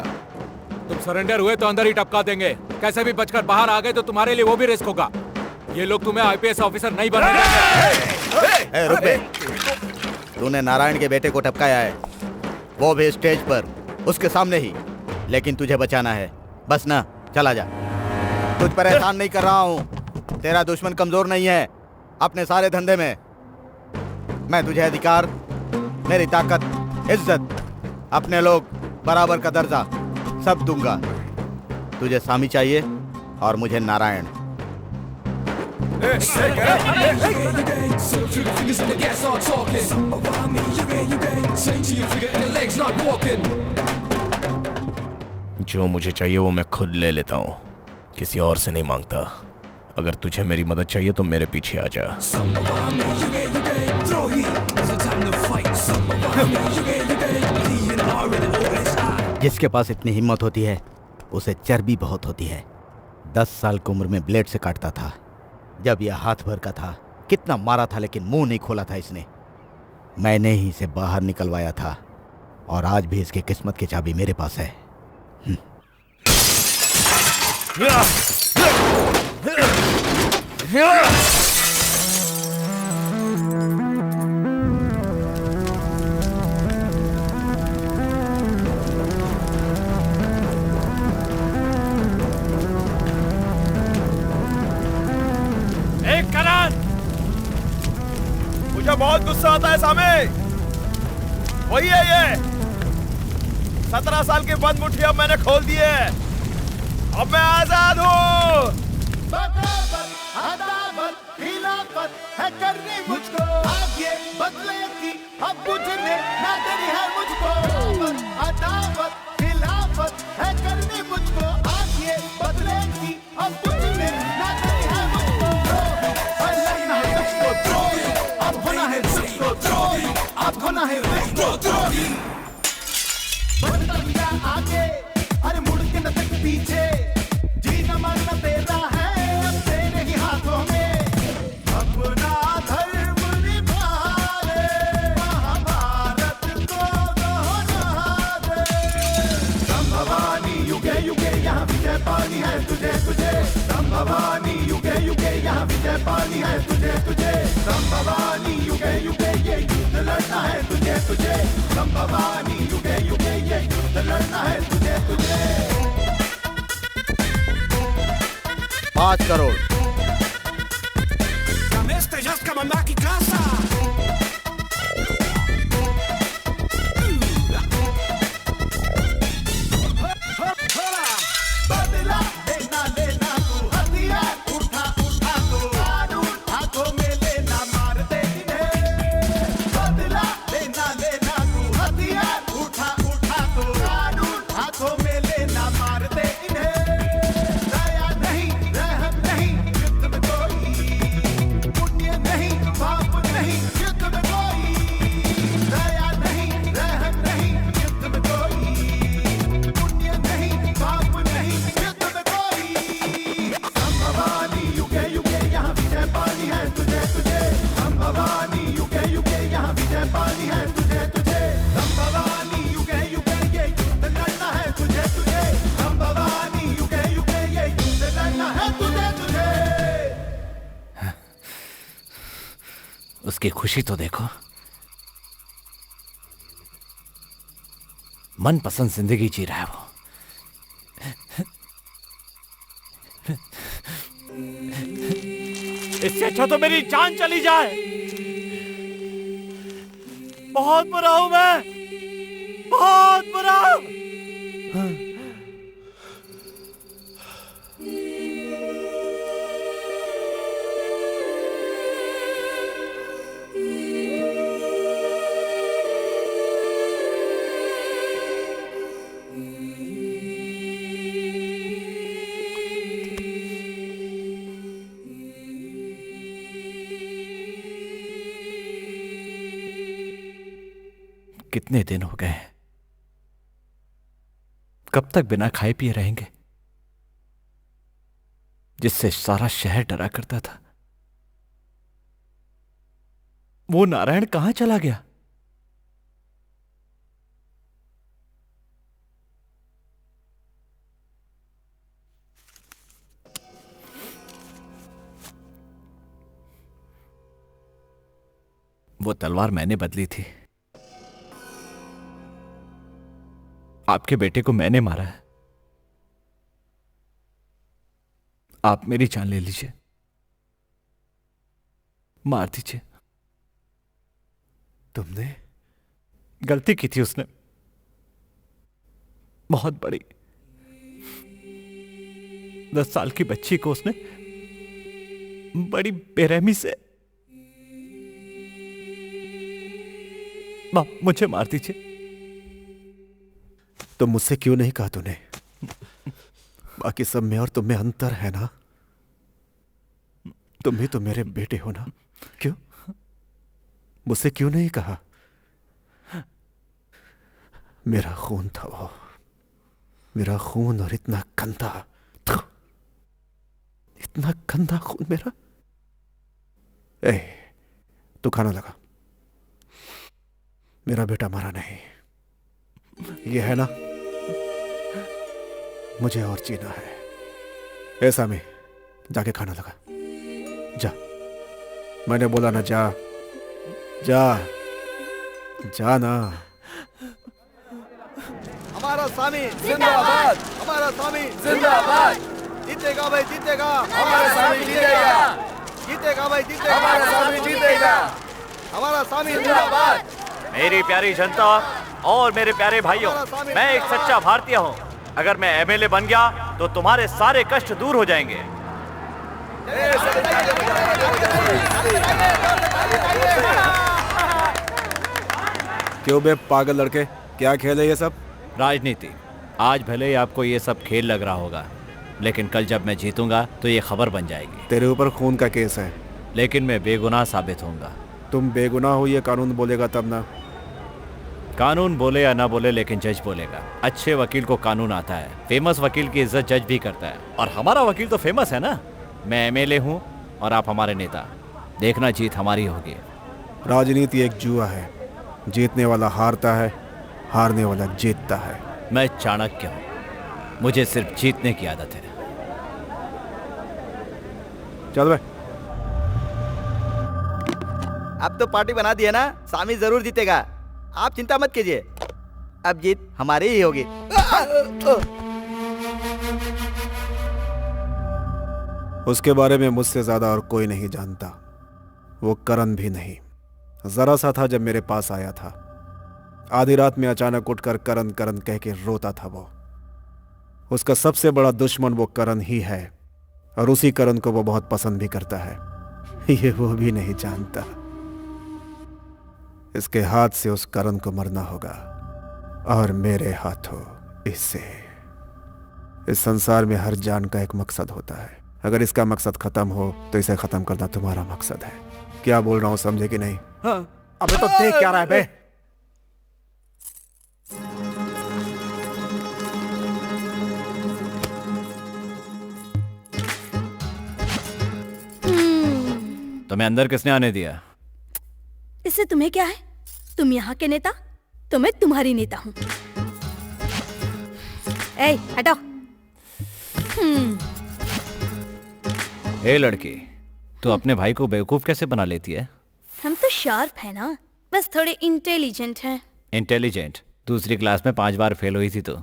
तुम सरेंडर हुए तो अंदर ही टपका देंगे। कैसे भी बचकर बाहर आ गए तो तुम्हारे लिए वो भी रिस्क होगा। ये लोग तुम्हें आईपीएस ऑफिसर नहीं बनने देंगे। रुक बे। तूने नारायण के बेटे को टपकाया है, वो भी स्टेज पर, उसके सामने ही। लेकिन तुझे बचाना है, बस ना, चला जा। तुझ पर एहसान नहीं कर रहा हूँ। तेरा दुश्मन कमजोर नहीं है अपने सारे धंधे में। मैं तुझे अधिकार, मेरी ताकत, इज्जत, अपने लोग, बराबर का दर्जा सब दूंगा। तुझे सामी चाहिए और मुझे नारायण। जो मुझे चाहिए वो मैं खुद ले लेता हूँ, किसी और से नहीं मांगता। अगर तुझे मेरी मदद चाहिए तो मेरे पीछे आ जा। जिसके पास इतनी हिम्मत होती है उसे चर्बी बहुत होती है। 10 साल की उम्र में ब्लेड से काटता था, जब यह हाथ भर का था, कितना मारा था लेकिन मुंह नहीं खोला था इसने। मैंने ही इसे बाहर निकलवाया था और आज भी इसकी किस्मत की चाबी मेरे पास है। मुझे बहुत गुस्सा आता है सामे। वही है ये 17 साल की बंद मुट्ठी अब मैंने खोल दी है। अब मैं आजाद हूँ। खिलाफत है करनी मुझको, आगे बदले की अब बुझने ना देनी है मुझको। अदावत खिलाफत है करनी मुझको, आगे बदले की अब बुझने ना देनी है मुझको। लगना है तुझको द्रोही, अब होना है तुझको द्रोही, अब होना है तुझको द्रोही। बढ़ता गया आगे, अरे मुड़ के न देख पीछे, जीना मरना तेरा है अब तेरे ही हाथों में। अपना धर्म निभा ले, महाभारत को दोहरा दे। संभवानी युगे युगे यहाँ विजय पानी है तुझे तुझे। संभवानी युगे युगे यहाँ विजय पानी है तुझे तुझे। संभवानी युगे युगे ये युद्ध लड़ना है तुझे तुझे। संभवानी युगे युगे ये युद्ध लड़ना है तुझे तुझे। 5 करोड़। बदला लेना लेना तू हथियार उठा उठा तू, कानून हाथों में लेना मार दे इन्हें। बदला लेना लेना तू हथियार उठा उठा तू, कानून हाथों में लेना मार दे इन्हें। दया नहीं रहम नहीं युद्ध में कोई, पुण्य नहीं पाप नहीं युद्ध में कोई। दया नहीं रहम नहीं युद्ध में कोई, पुण्य नहीं पाप नहीं युद्ध में कोई। संभवानी युगे युगे यहाँ विजय पानी है तुझे तुझे। संभवानी युगे युगे यहाँ विजय पानी है तुझे तुझे। संभवानी युगे युगे ये युद्ध लड़ना है तुझे तुझे। संभवानी युगे युगे ये युद्ध लड़ना है तुझे तुझे। उसकी खुशी तो देखो। मनपसंद जिंदगी जी रहा है वो। इससे अच्छा तो मेरी जान चली जाए। बहुत बुरा हूं मैं, बहुत बुरा। कितने दिन हो गए, कब तक बिना खाए पिए रहेंगे? जिससे सारा शहर डरा करता था, वो नारायण कहां चला गया? वो तलवार मैंने बदली थी। आपके बेटे को मैंने मारा है। आप मेरी जान ले लीजिए, मार दीजिए। तुमने गलती की थी उसने, बहुत बड़ी। 10 साल की बच्ची को उसने बड़ी बेरहमी से मुझे मार दीजिए। तो मुझसे क्यों नहीं कहा तूने? बाकी सब में और तुम में अंतर है ना? तुम भी तो मेरे बेटे हो ना? क्यों मुझसे क्यों नहीं कहा? मेरा खून था वो, मेरा खून, और इतना गंदा, इतना गंदा खून मेरा। ए, तू खाना लगा। मेरा बेटा मरा नहीं, ये है ना, मुझे और जीना है। ए सामी, जाके खाना लगा, जा। मैंने बोला ना, जा जा जा ना। हमारा सामी जिंदाबाद, हमारा सामी जिंदाबाद। जीतेगा भाई, जीतेगा हमारा सामी, जीतेगा जीतेगा भाई, जीतेगा हमारा सामी, जीतेगा हमारा सामी जिंदाबाद। मेरी प्यारी जनता और मेरे प्यारे भाइयों, मैं एक सच्चा भारतीय हूँ। अगर मैं एमएलए बन गया तो तुम्हारे सारे कष्ट दूर हो जाएंगे। क्यों बे पागल लड़के, क्या खेल है ये सब? राजनीति। आज भले ही आपको ये सब खेल लग रहा होगा, लेकिन कल जब मैं जीतूंगा तो ये खबर बन जाएगी। तेरे ऊपर खून का केस है, लेकिन मैं बेगुनाह साबित होऊंगा। तुम बेगुनाह हो ये कानून बोलेगा तब ना। कानून बोले या ना बोले, लेकिन जज बोलेगा। अच्छे वकील को कानून आता है। फेमस वकील की इज्जत जज भी करता है, और हमारा वकील तो फेमस है ना। मैं एमएलए हूँ और आप हमारे नेता। देखना, जीत हमारी होगी। राजनीति एक जुआ है, जीतने वाला हारता है, हारने वाला जीतता है। मैं चाणक्य हूँ, मुझे सिर्फ जीतने की आदत है। चल भाई। अब तो पार्टी बना दी है ना, सामी जरूर जीतेगा, आप चिंता मत कीजिए। अब जीत हमारी ही होगी। उसके बारे में मुझसे ज्यादा और कोई नहीं जानता। वो करण भी नहीं। जरा सा था जब मेरे पास आया था। आधी रात में अचानक उठकर करण करण कह के रोता था वो। उसका सबसे बड़ा दुश्मन वो करण ही है, और उसी करण को वो बहुत पसंद भी करता है। ये वो भी नहीं जानता। इसके हाथ से उस करण को मरना होगा, और मेरे हाथों इससे। इस संसार में हर जान का एक मकसद होता है। अगर इसका मकसद खत्म हो तो इसे खत्म करना तुम्हारा मकसद है। क्या बोल रहा हूं, समझे कि नहीं? हाँ। अबे तो देख क्या रहा है बे? तुम्हें अंदर किसने आने दिया? इससे तुम्हें क्या है? तुम यहाँ के नेता, तो मैं तुम्हारी नेता हूँ। ए, हटो। ए लड़की, तू अपने भाई को बेवकूफ कैसे बना लेती है? हम तो शार्प है ना, बस थोड़े इंटेलिजेंट हैं। इंटेलिजेंट? दूसरी क्लास में 5 बार फेल हुई थी तो।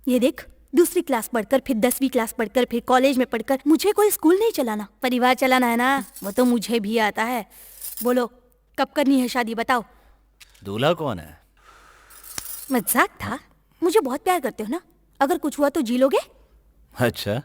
ये देख, दूसरी क्लास पढ़कर, फिर 10वीं क्लास पढ़कर, फिर कॉलेज में पढ़कर, मुझे कोई स्कूल नहीं चलाना, परिवार चलाना है ना, वो तो मुझे भी आता है। बोलो, कब करनी है शादी, बताओ। दूल्हा कौन है? मजाक था। मुझे बहुत प्यार करते हो ना, अगर कुछ हुआ तो जी लोगे? अच्छा,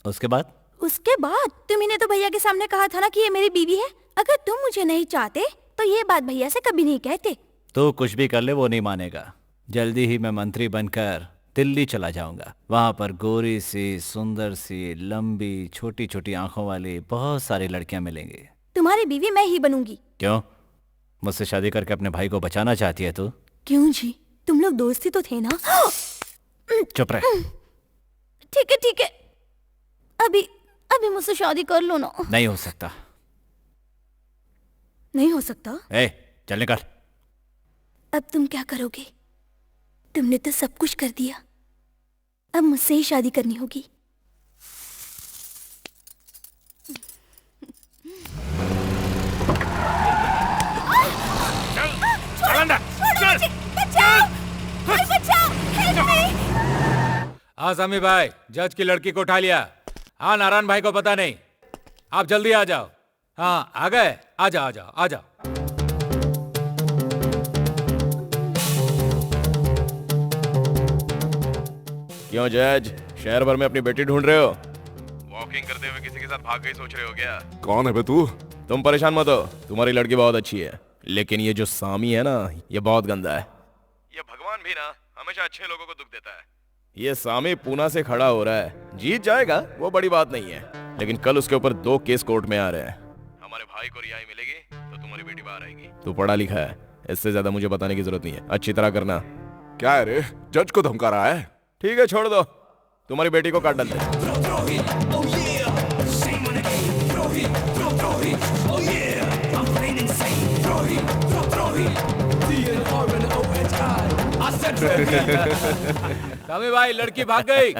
उसके बाद? उसके बाद तुम्ही ने तो भैया के सामने कहा था ना कि ये मेरी बीवी है। अगर तुम मुझे नहीं चाहते तो ये बात भैया से कभी नहीं कहते। तो कुछ भी कर ले, वो नहीं मानेगा। जल्दी ही मैं मंत्री बनकर दिल्ली चला जाऊंगा। वहां पर गोरी सी, सुंदर सी, लंबी, छोटी छोटी आंखों वाली बहुत सारी लड़कियां मिलेंगी। तुम्हारी बीवी मैं ही बनूंगी। क्यों? मुझसे शादी करके अपने भाई को बचाना चाहती है तू? क्यों जी, तुम लोग दोस्ती तो थे ना। चुप रह। ठीक है ठीक है, अभी मुझसे शादी कर लो ना। नहीं हो सकता। नहीं हो सकता? ए, चल निकल। अब तुम क्या करोगे? तुमने तो सब कुछ कर दिया, अब मुझसे ही शादी करनी होगी। हाँ सामी भाई, जज की लड़की को उठा लिया। हाँ, नारायण भाई को पता नहीं। आप जल्दी आ जाओ। हाँ, आ गए? आ जाओ आ जाओ आ जाओ। क्यों जज, शहर भर में अपनी बेटी ढूंढ रहे हो? वॉकिंग करते हुए किसी के साथ भाग गई सोच रहे हो क्या? कौन है बे तू? तुम परेशान मत हो, तुम्हारी लड़की बहुत अच्छी है, लेकिन ये जो सामी है ना, ये बहुत गंदा है। ये भगवान भी ना हमेशा अच्छे लोगों को दुख देता है। ये सामी पूना से खड़ा हो रहा है, जीत जाएगा, वो बड़ी बात नहीं है, लेकिन कल उसके ऊपर 2 केस कोर्ट में आ रहे हैं। हमारे भाई को रिहाई मिलेगी तो तुम्हारी बेटी बाहर आएगी। तू पढ़ा लिखा है, इससे ज्यादा मुझे बताने की जरूरत नहीं है, अच्छी तरह करना। क्या है रे, जज को धमका रहा है? ठीक है, छोड़ दो, तुम्हारी बेटी को काट डालते हैं। सामी भाई लड़की भाग गई।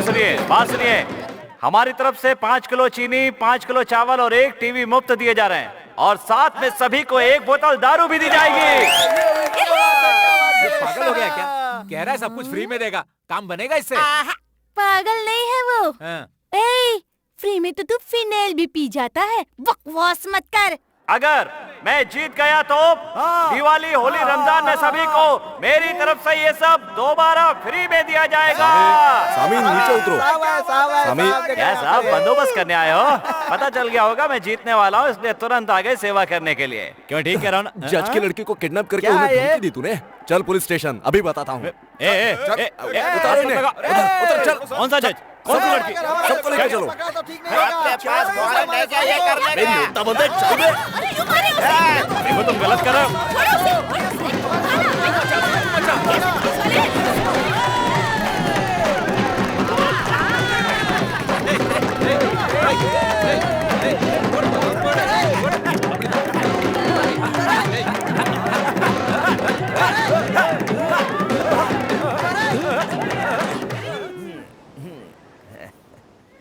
सुनिए, बात सुनिए। हमारी तरफ से 5 किलो चीनी, 5 किलो चावल और 1 टीवी मुफ्त दिए जा रहे हैं और साथ में सभी को 1 बोतल दारू भी दी जाएगी। पागल हो गया क्या? कह रहा है सब कुछ फ्री में देगा, काम बनेगा इससे? पागल नहीं है वो। ए, फ्री में तो तू फिनेल भी पी जाता है, बकवास मत कर। अगर मैं जीत गया तो दिवाली, होली, रमजान में सभी को मेरी तरफ से ये सब दोबारा फ्री में दिया जाएगा। सामी नीचे उतरो। सामी क्या साहब बंदोबस्त करने आए हो? पता चल गया होगा मैं जीतने वाला हूँ, इसलिए तुरंत आ गए सेवा करने के लिए। क्यों ठीक कह रहा हूँ? जज की लड़की को किडनैप करके उन्हें धमकी दी तूने। चल पुलिस स्टेशन, अभी बताता हूँ। उतर इन्हें। उतर चल। कौन सा जज? कौन सी लड़की? सबको लेकर चलो। देखो तुम गलत कर रहे हो।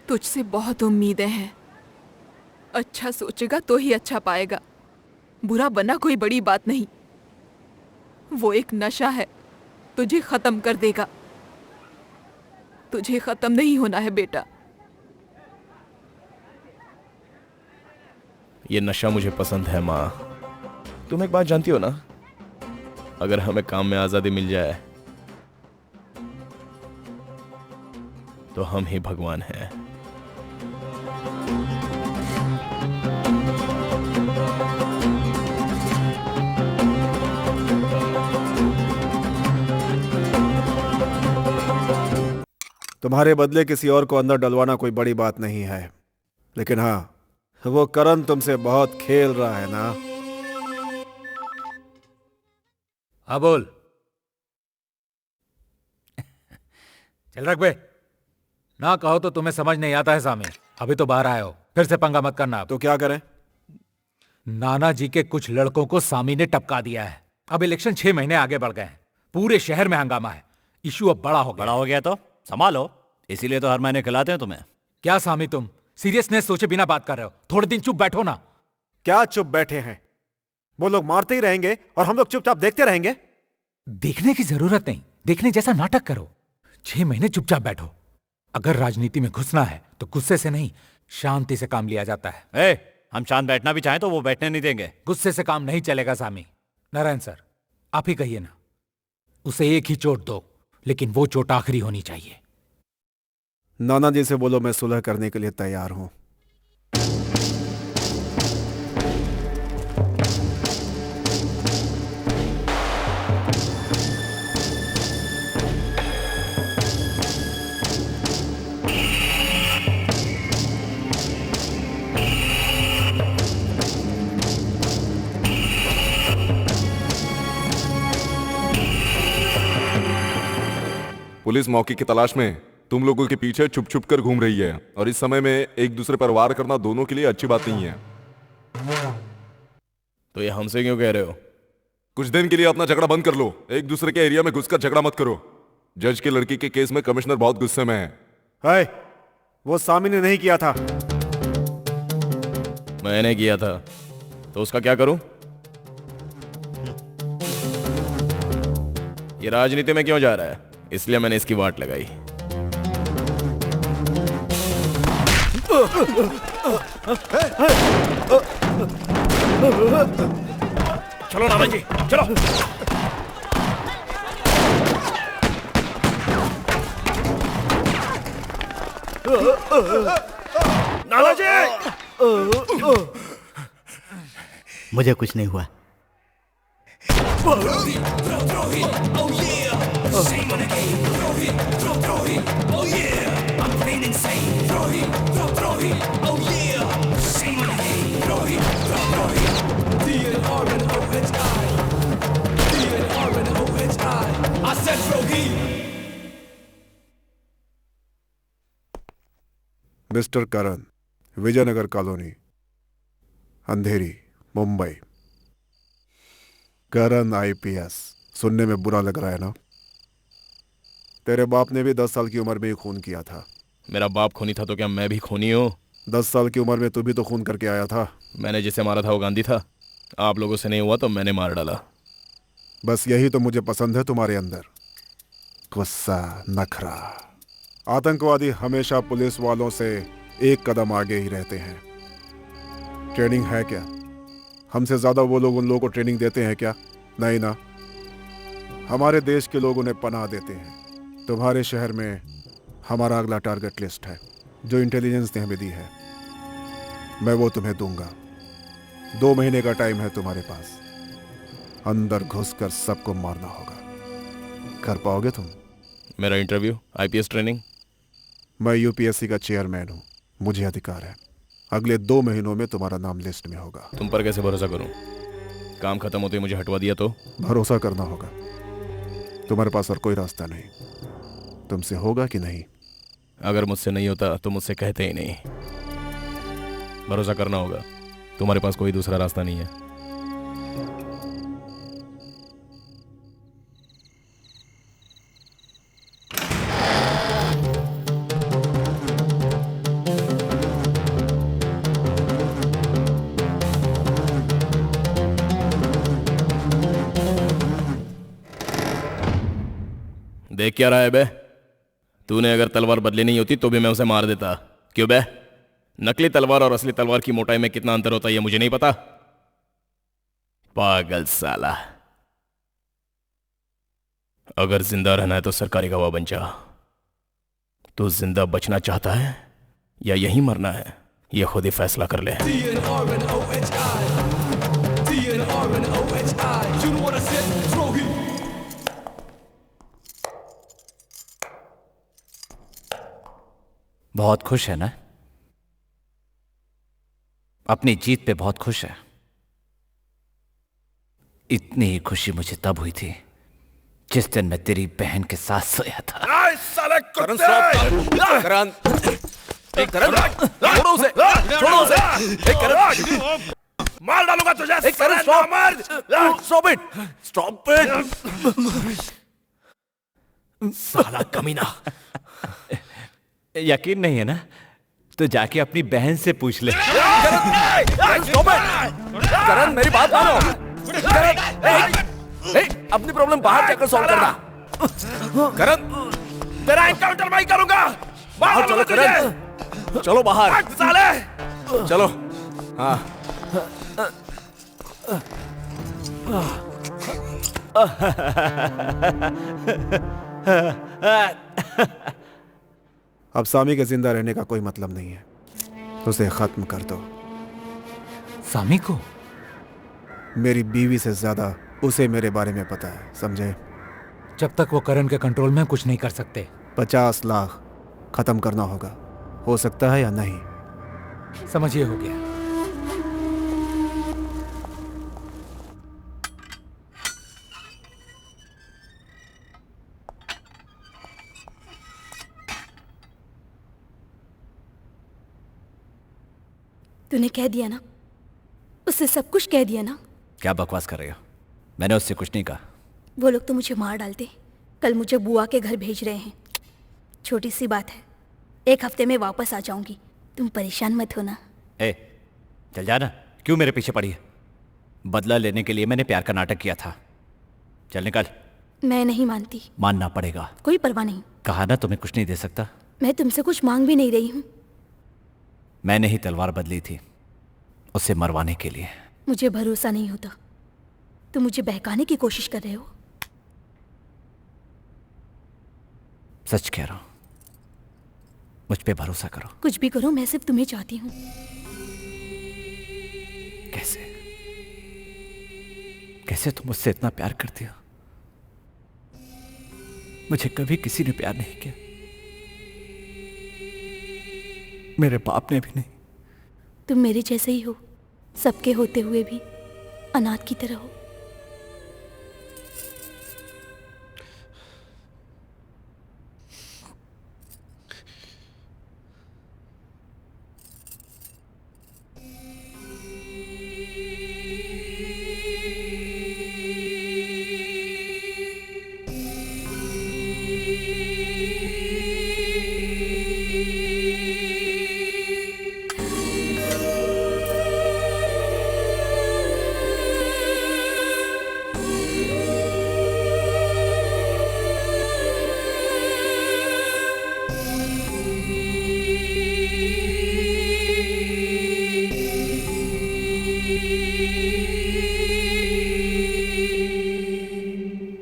तुझसे बहुत उम्मीदें हैं। अच्छा सोचेगा तो ही अच्छा पाएगा। बुरा बना कोई बड़ी बात नहीं। वो एक नशा है, तुझे खत्म कर देगा। तुझे खत्म नहीं होना है बेटा। ये नशा मुझे पसंद है माँ। तुम एक बात जानती हो ना, अगर हमें काम में आजादी मिल जाए तो हम ही भगवान हैं। तुम्हारे बदले किसी और को अंदर डलवाना कोई बड़ी बात नहीं है, लेकिन हाँ, वो करण तुमसे बहुत खेल रहा है ना। हाँ बोल। चल रख बे। ना कहो तो तुम्हें समझ नहीं आता है सामी। अभी तो बाहर आए हो, फिर से पंगा मत करना। तो क्या करें? नाना जी के कुछ लड़कों को सामी ने टपका दिया है। अब इलेक्शन 6 महीने आगे बढ़ गए हैं। पूरे शहर में हंगामा है। इशू अब बड़ा हो गया तो संभालो, इसीलिए तो हर महीने खिलाते हैं तुम्हें। क्या सामी तुम सीरियसनेस सोचे बिना बात कर रहे हो? थोड़े दिन चुप बैठो ना। क्या चुप बैठे हैं? वो लोग मारते ही रहेंगे और हम लोग चुपचाप देखते रहेंगे। देखने की जरूरत नहीं, देखने जैसा नाटक करो। 6 महीने चुपचाप बैठो। अगर राजनीति में घुसना है तो गुस्से से नहीं, शांति से काम लिया जाता है। हम शांत बैठना भी चाहें तो वो बैठने नहीं देंगे। गुस्से से काम नहीं चलेगा सामी। नारायण सर, आप ही कहिए ना। उसे एक ही चोट दो, लेकिन वो चोट आखिरी होनी चाहिए। नाना जी से बोलो मैं सुलह करने के लिए तैयार हूं। पुलिस मौके की तलाश में तुम लोगों के पीछे छुप छुप कर घूम रही है और इस समय में एक दूसरे पर वार करना दोनों के लिए अच्छी बात नहीं है। तो ये हमसे क्यों कह रहे हो? कुछ दिन के लिए अपना झगड़ा बंद कर लो। एक दूसरे के एरिया में घुसकर झगड़ा मत करो। जज की लड़की के केस में कमिश्नर बहुत गुस्से में है। वो सामी ने नहीं किया था। मैंने किया था, तो उसका क्या करूं? ये राजनीति में क्यों जा रहा है? इसलिए मैंने इसकी वाट लगाई। चलो नाना जी, चलो। नाना जी! मुझे कुछ नहीं हुआ। मिस्टर करण, विजयनगर कॉलोनी, अंधेरी, मुंबई। करण आईपीएस, सुनने में बुरा लग रहा है ना? तेरे बाप ने भी 10 साल की उम्र में ही खून किया था। मेरा बाप खूनी था तो क्या मैं भी खूनी हूँ? 10 साल की उम्र में तू भी तो खून करके आया था। मैंने जिसे मारा था वो गांधी था। आप लोगों से नहीं हुआ तो मैंने मार डाला। बस यही तो मुझे पसंद है तुम्हारे अंदर, गुस्सा, नखरा। आतंकवादी हमेशा पुलिस वालों से एक कदम आगे ही रहते हैं। ट्रेनिंग है क्या? हमसे ज्यादा वो लोग उन लोगों को ट्रेनिंग देते हैं क्या? नहीं ना। हमारे देश के लोग उन्हें पनाह देते हैं। तुम्हारे शहर में हमारा अगला टारगेट लिस्ट है जो इंटेलिजेंस ने हमें दी है। मैं वो तुम्हें दूंगा। 2 महीने का टाइम है तुम्हारे पास। अंदर घुसकर सबको मारना होगा। कर पाओगे तुम? मेरा इंटरव्यू, आईपीएस ट्रेनिंग? मैं यूपीएससी का चेयरमैन हूँ, मुझे अधिकार है। अगले 2 महीनों में तुम्हारा नाम लिस्ट में होगा। तुम पर कैसे भरोसा करूं? काम खत्म होते ही मुझे हटवा दिया तो? भरोसा करना होगा। तुम्हारे पास और कोई रास्ता नहीं। तुमसे होगा कि नहीं? अगर मुझसे नहीं होता तो मुझसे कहते ही नहीं। भरोसा करना होगा। तुम्हारे पास कोई दूसरा रास्ता नहीं है। देख क्या रहा है बे? तूने अगर तलवार बदली नहीं होती तो भी मैं उसे मार देता। क्यों बे? नकली तलवार और असली तलवार की मोटाई में कितना अंतर होता है ये मुझे नहीं पता? पागल साला। अगर जिंदा रहना है तो सरकारी गवाह बन जा। तू जिंदा बचना चाहता है या यहीं मरना है, ये खुद ही फैसला कर ले। बहुत खुश है ना? अपनी जीत पे बहुत खुश है। इतनी ही खुशी मुझे तब हुई थी जिस दिन मैं तेरी बहन के साथ सोया था। करण, करण, छोड़ो उसे, छोड़ो उसे। करण, मार डालूंगा तुझे। करण, स्टॉप इट, स्टॉप इट। साला कमीना। यकीन नहीं है ना? तो जाके अपनी बहन से पूछ ले। करण, मेरी बात मानो। अपनी प्रॉब्लम बाहर जाकर सॉल्व करना। करण, तेरा एनकाउंटर मैं ही करूंगा। बाहर चलो करण, चलो बाहर। साले, चलो। हाँ। अब सामी के जिंदा रहने का कोई मतलब नहीं है। उसे खत्म कर दो। सामी को? मेरी बीवी से ज्यादा उसे मेरे बारे में पता है, समझे? जब तक वो करण के कंट्रोल में कुछ नहीं कर सकते। 50 लाख खत्म करना होगा। हो सकता है या नहीं? समझिए, हो गया। तूने कह दिया ना? उससे सब कुछ कह दिया ना? क्या बकवास कर रही हो? मैंने उससे कुछ नहीं कहा। वो लोग तो मुझे मार डालते। कल मुझे बुआ के घर भेज रहे हैं। छोटी सी बात है, 1 हफ्ते में वापस आ जाऊंगी। तुम परेशान मत होना। ए, चल जाना। क्यों मेरे पीछे पड़ी है? बदला लेने के लिए मैंने प्यार का नाटक किया था। चल निकल। मैं नहीं मानती। मानना पड़ेगा। कोई परवाह नहीं। कहा ना तुम्हें कुछ नहीं दे सकता। मैं तुमसे कुछ मांग भी नहीं रही हूँ। मैंने ही तलवार बदली थी उसे मरवाने के लिए। मुझे भरोसा नहीं होता। तुम मुझे बहकाने की कोशिश कर रहे हो। सच कह रहा हूं, मुझ पे भरोसा करो। कुछ भी करो, मैं सिर्फ तुम्हें चाहती हूँ। कैसे कैसे तुम मुझसे इतना प्यार करती हो? मुझे कभी किसी ने प्यार नहीं किया, मेरे बाप ने भी नहीं। तुम मेरे जैसे ही हो, सबके होते हुए भी अनाथ की तरह हो।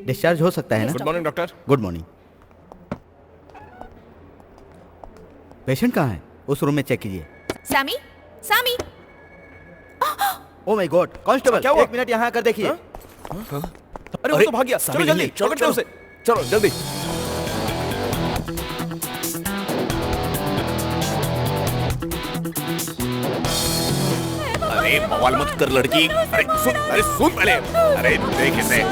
डिस्चार्ज हो सकता है ना? Good morning doctor. Good morning. Patient कहाँ है? उस रूम में चेक कीजिए। सामी, सामी। ओ माय गॉड, कांस्टेबल क्या हुआ? 1 मिनट यहाँ आकर देखिए। अरे वो तो भाग गया। चलो जल्दी, पकड़ते हैं उसे। चलो जल्दी। अरे बवाल मत कर लड़की। अरे सुन पहले। अरे देख इसे।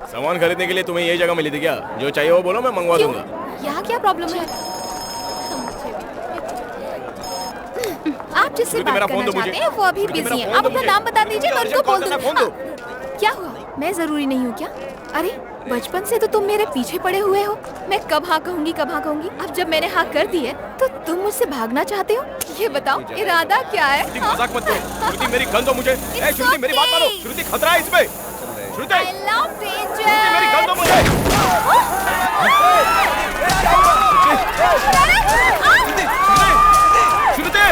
सामान खरीदने के लिए तुम्हें यही जगह मिली थी क्या? जो चाहिए वो बोलो, मैं मंगवा दूंगा। यहाँ क्या प्रॉब्लम है? आप जिससे बात करना चाहते हैं वो अभी बिजी हैं। आप अपना नाम बता दीजिए, मैं उनको बोल दूंगा। क्या हुआ? मैं जरूरी नहीं हूँ क्या? अरे बचपन से तो तुम मेरे पीछे पड़े हुए हो। मैं कब हाँ कहूँगी, कब हाँ कहूँगी। अब जब मैंने हाँ कर दी है तो तुम मुझसे भागना चाहते हो? ये बताओ इरादा क्या है? मजाक मत करो। श्रुति मेरी गन दो मुझे। ए श्रुति मेरी बात मानो। श्रुति खतरा है इसमें। श्रुति I love danger. श्रुति मेरी गन दो मुझे। श्रुति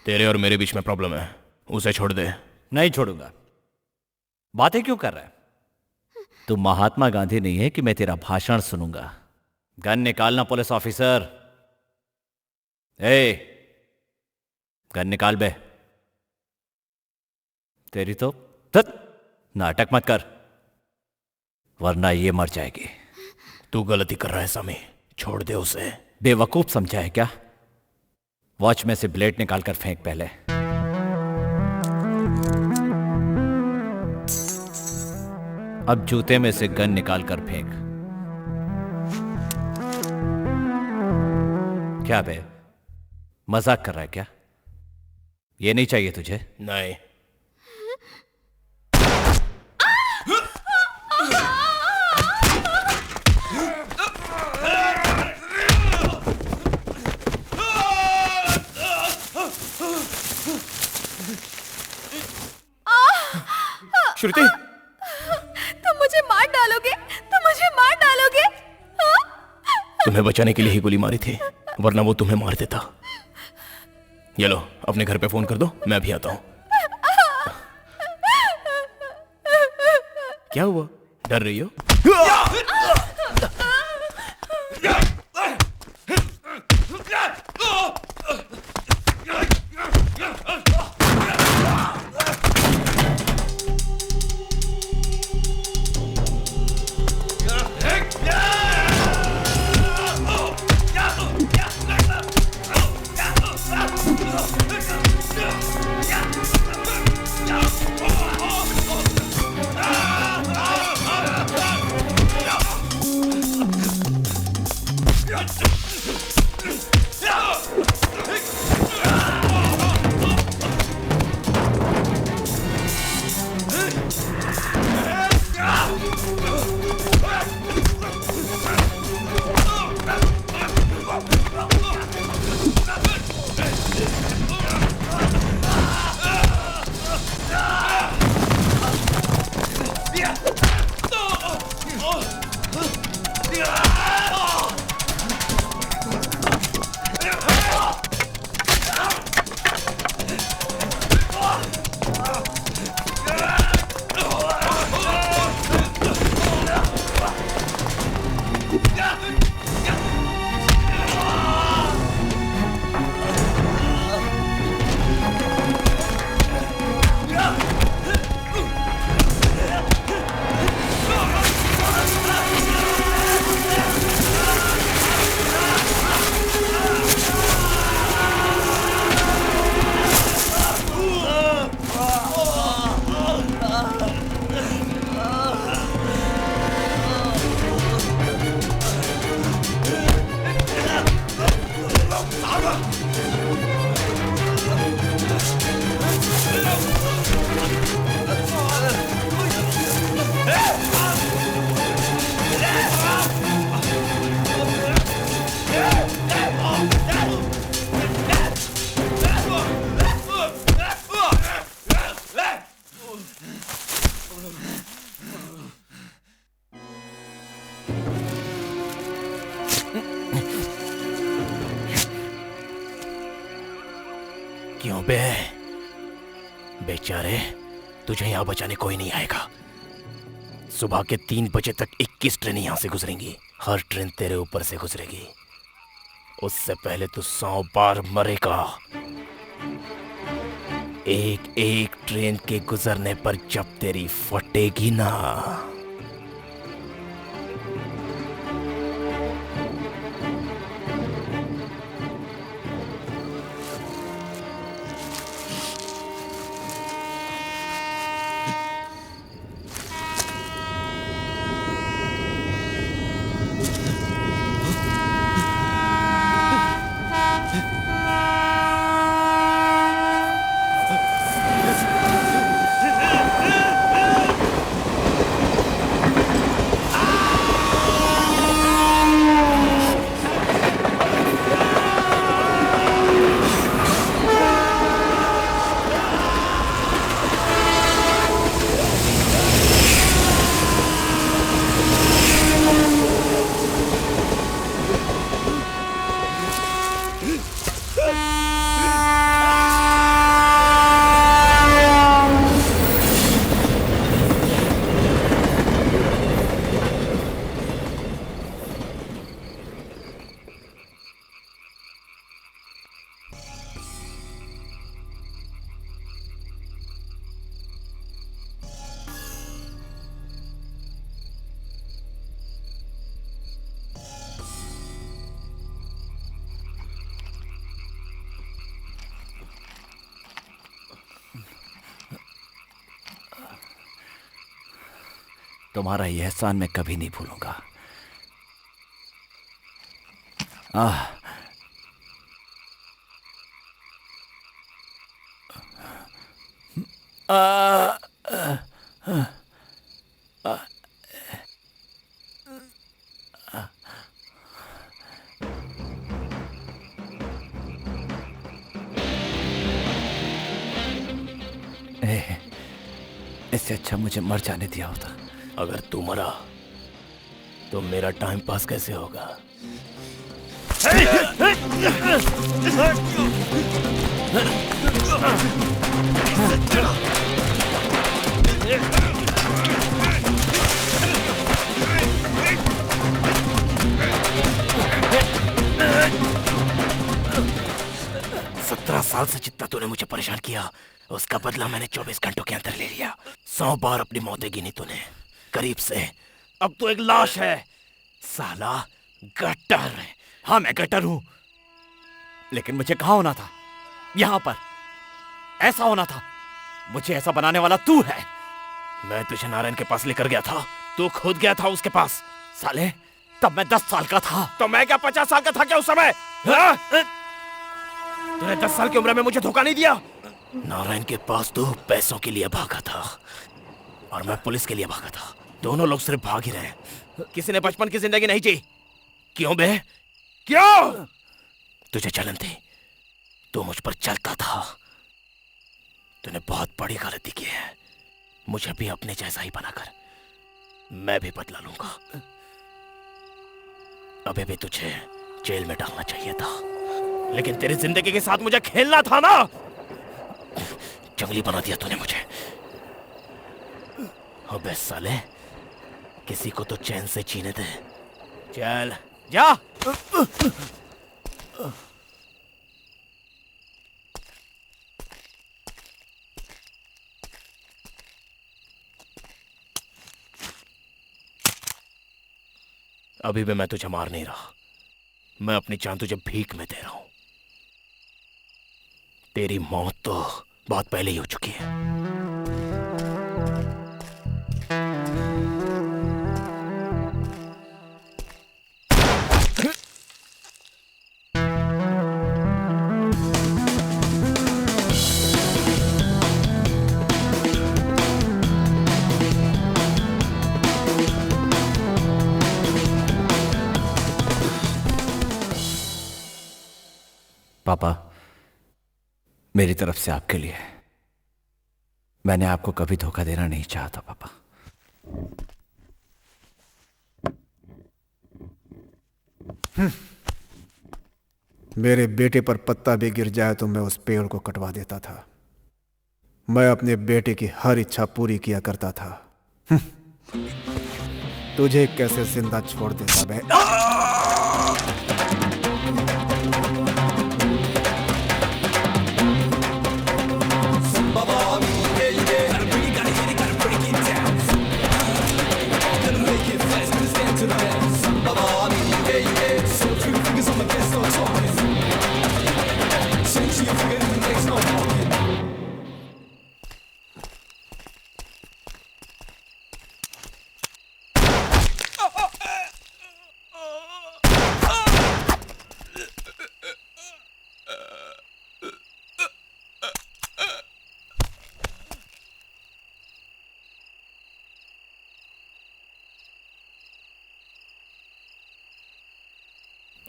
तेरे और मेरे बीच में प्रॉब्लम है, उसे छोड़ दे। नहीं छोड़ूंगा। बातें क्यों कर रहा है? तू महात्मा गांधी नहीं है कि मैं तेरा भाषण सुनूंगा। गन निकालना पुलिस ऑफिसर। ए, गन निकाल बे। तेरी तो नाटक मत कर, वरना ये मर जाएगी। तू गलती कर रहा है सामी, छोड़ दे उसे। बेवकूफ समझा है क्या? वॉच में से ब्लेड निकाल कर फेंक पहले। अब जूते में से गन निकाल कर फेंक। क्या बे, मजाक कर रहा है क्या? ये नहीं चाहिए तुझे? नहीं। श्रुति, तुम मुझे मार डालोगे? तुम मुझे मार डालोगे? तुम्हें बचाने के लिए ही गोली मारी थी, वरना वो तुम्हें मार देता। ये लो, अपने घर पे फोन कर दो, मैं भी आता हूँ। क्या हुआ? डर रही हो? क्यों बे? बेचारे, तुझे यहाँ बचाने कोई नहीं आएगा। सुबह के 3 बजे तक 21 ट्रेन यहाँ से गुजरेंगी। हर ट्रेन तेरे ऊपर से गुजरेगी। उससे पहले तू 100 बार मरेगा। एक एक ट्रेन के गुजरने पर जब तेरी फटेगी ना, तुम्हारा यह एहसान मैं कभी नहीं भूलूंगा। इससे अच्छा मुझे मर जाने दिया होता। अगर तू मरा तो मेरा टाइम पास कैसे होगा? सत्रह साल से जितना तूने मुझे परेशान किया, उसका बदला मैंने 24 घंटों के अंदर ले लिया। 100 बार अपनी मौतें गिनी तूने, करीब से। अब तो एक लाश है। साला गटर। हाँ, मैं गटर हूं, लेकिन मुझे कहां होना था? यहां पर ऐसा होना था। मुझे ऐसा बनाने वाला तू है। मैं तुझे नारायण के पास लेकर गया था, तू खुद गया था उसके पास। साले, तब मैं 10 साल का था। तो मैं क्या 50 साल का था क्या उस समय? हाँ? तूने 10 साल की उम्र में मुझे धोखा नहीं दिया। नारायण के पास तो पैसों के लिए भागा था और मैं पुलिस के लिए भागा था। दोनों लोग सिर्फ भाग ही रहे। किसी ने बचपन की जिंदगी नहीं जी। क्यों बे? क्यों? तुझे जलन थी, तू मुझ पर चलता था। तूने बहुत बड़ी गलती की है। मुझे भी अपने जैसा ही बनाकर मैं भी बदला लूंगा। अबे भी तुझे जेल में डालना चाहिए था, लेकिन तेरी जिंदगी के साथ मुझे खेलना था ना। जंगली बना दिया तूने मुझे। अबे साले, किसी को तो चैन से जीने दे। चल जा। अभी भी मैं तुझे मार नहीं रहा। मैं अपनी जान तुझे भीख में दे रहा हूं। तेरी मौत तो बहुत पहले ही हो चुकी है। पापा, मेरी तरफ से आपके लिए, मैंने आपको कभी धोखा देना नहीं चाहता पापा। मेरे बेटे पर पत्ता भी गिर जाए तो मैं उस पेड़ को कटवा देता था। मैं अपने बेटे की हर इच्छा पूरी किया करता था। तुझे कैसे जिंदा छोड़ देता मैं।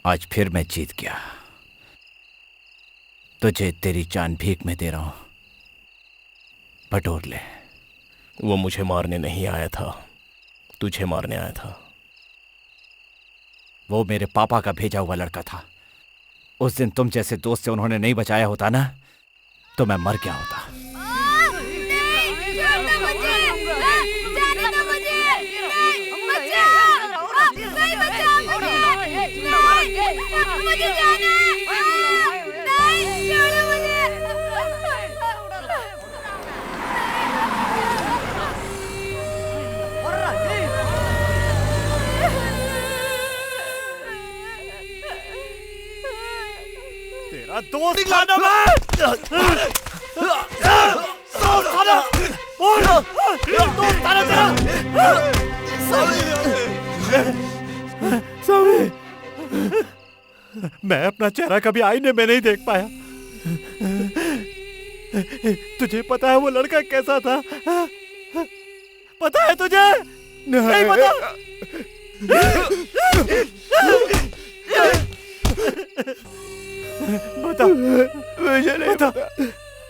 आज फिर मैं जीत गया। तुझे तेरी जान भीख में दे रहा हूं, बटोर ले। वो मुझे मारने नहीं आया था, तुझे मारने आया था। वो मेरे पापा का भेजा हुआ लड़का था। उस दिन तुम जैसे दोस्त से उन्होंने नहीं बचाया होता ना, तो मैं मर गया होता। तेरा दोस्त लाना मैं। मैं अपना चेहरा कभी आईने में नहीं देख पाया। तुझे पता है वो लड़का कैसा था? पता है तुझे? नहीं पता? बता। मुझे नहीं पता।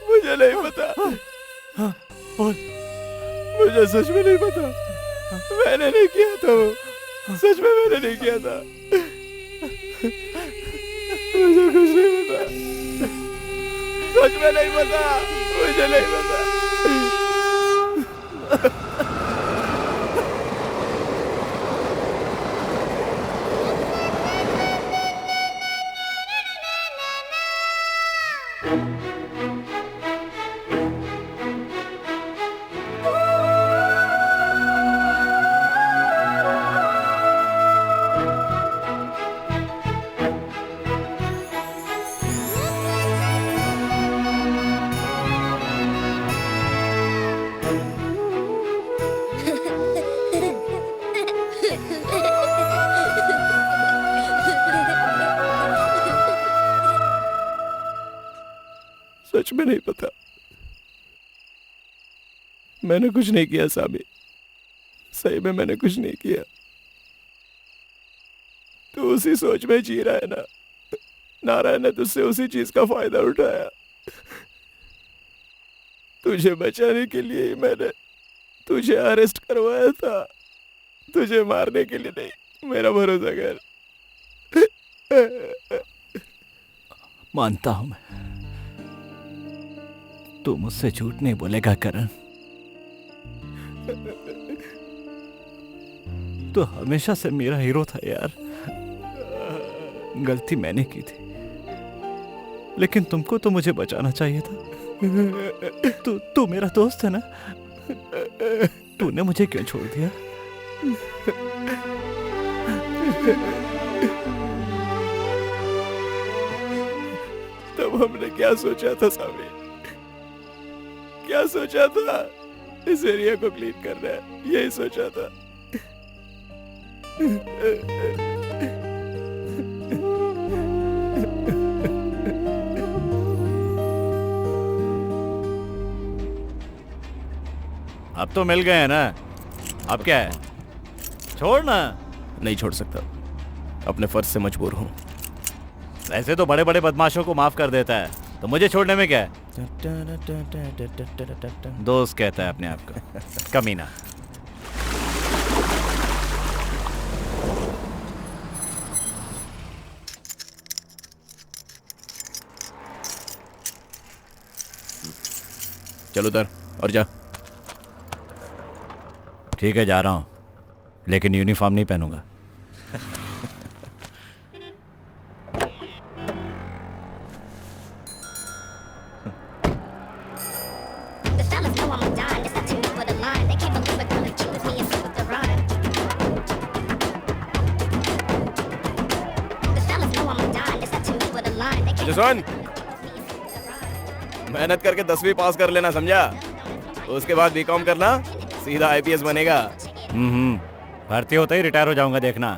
मुझे नहीं पता। बोल। मुझे सच में नहीं पता। मैंने नहीं किया था वो। सच में मैंने नहीं किया था। मुझे कुछ नहीं पता। सच में नहीं पता। मुझे नहीं पता। सच में नहीं पता। मैंने कुछ नहीं किया सामी, सही में मैंने कुछ नहीं किया। तू उसी सोच में जी रहा है ना। नारायण ने तुझसे उसी चीज का फायदा उठाया। तुझे बचाने के लिए ही मैंने तुझे अरेस्ट करवाया था, तुझे मारने के लिए नहीं। मेरा भरोसा कर। मानता हूं मैं, तू मुझसे झूठ नहीं बोलेगा करण। तू हमेशा से मेरा हीरो था यार। गलती मैंने की थी, लेकिन तुमको तो मुझे बचाना चाहिए था। तू मेरा दोस्त है ना। तूने मुझे क्यों छोड़ दिया? तब हमने क्या सोचा था सामी? क्या सोचा था? इस एरिया को क्लीन करना है, यही सोचा था। अब तो मिल गए हैं ना, अब क्या है? छोड़ ना। नहीं छोड़ सकता, अपने फर्ज से मजबूर हूं। ऐसे तो बड़े बड़े बदमाशों को माफ कर देता है, तो मुझे छोड़ने में क्या है? दोस्त कहता है अपने आप को, कमीना। चल उधर और जा। ठीक है, जा रहा हूं, लेकिन यूनिफॉर्म नहीं पहनूंगा। सुन, मेहनत करके 10वीं पास कर लेना, समझा? उसके बाद बीकॉम करना, सीधा आईपीएस बनेगा। भर्ती होता ही रिटायर हो जाऊंगा, देखना।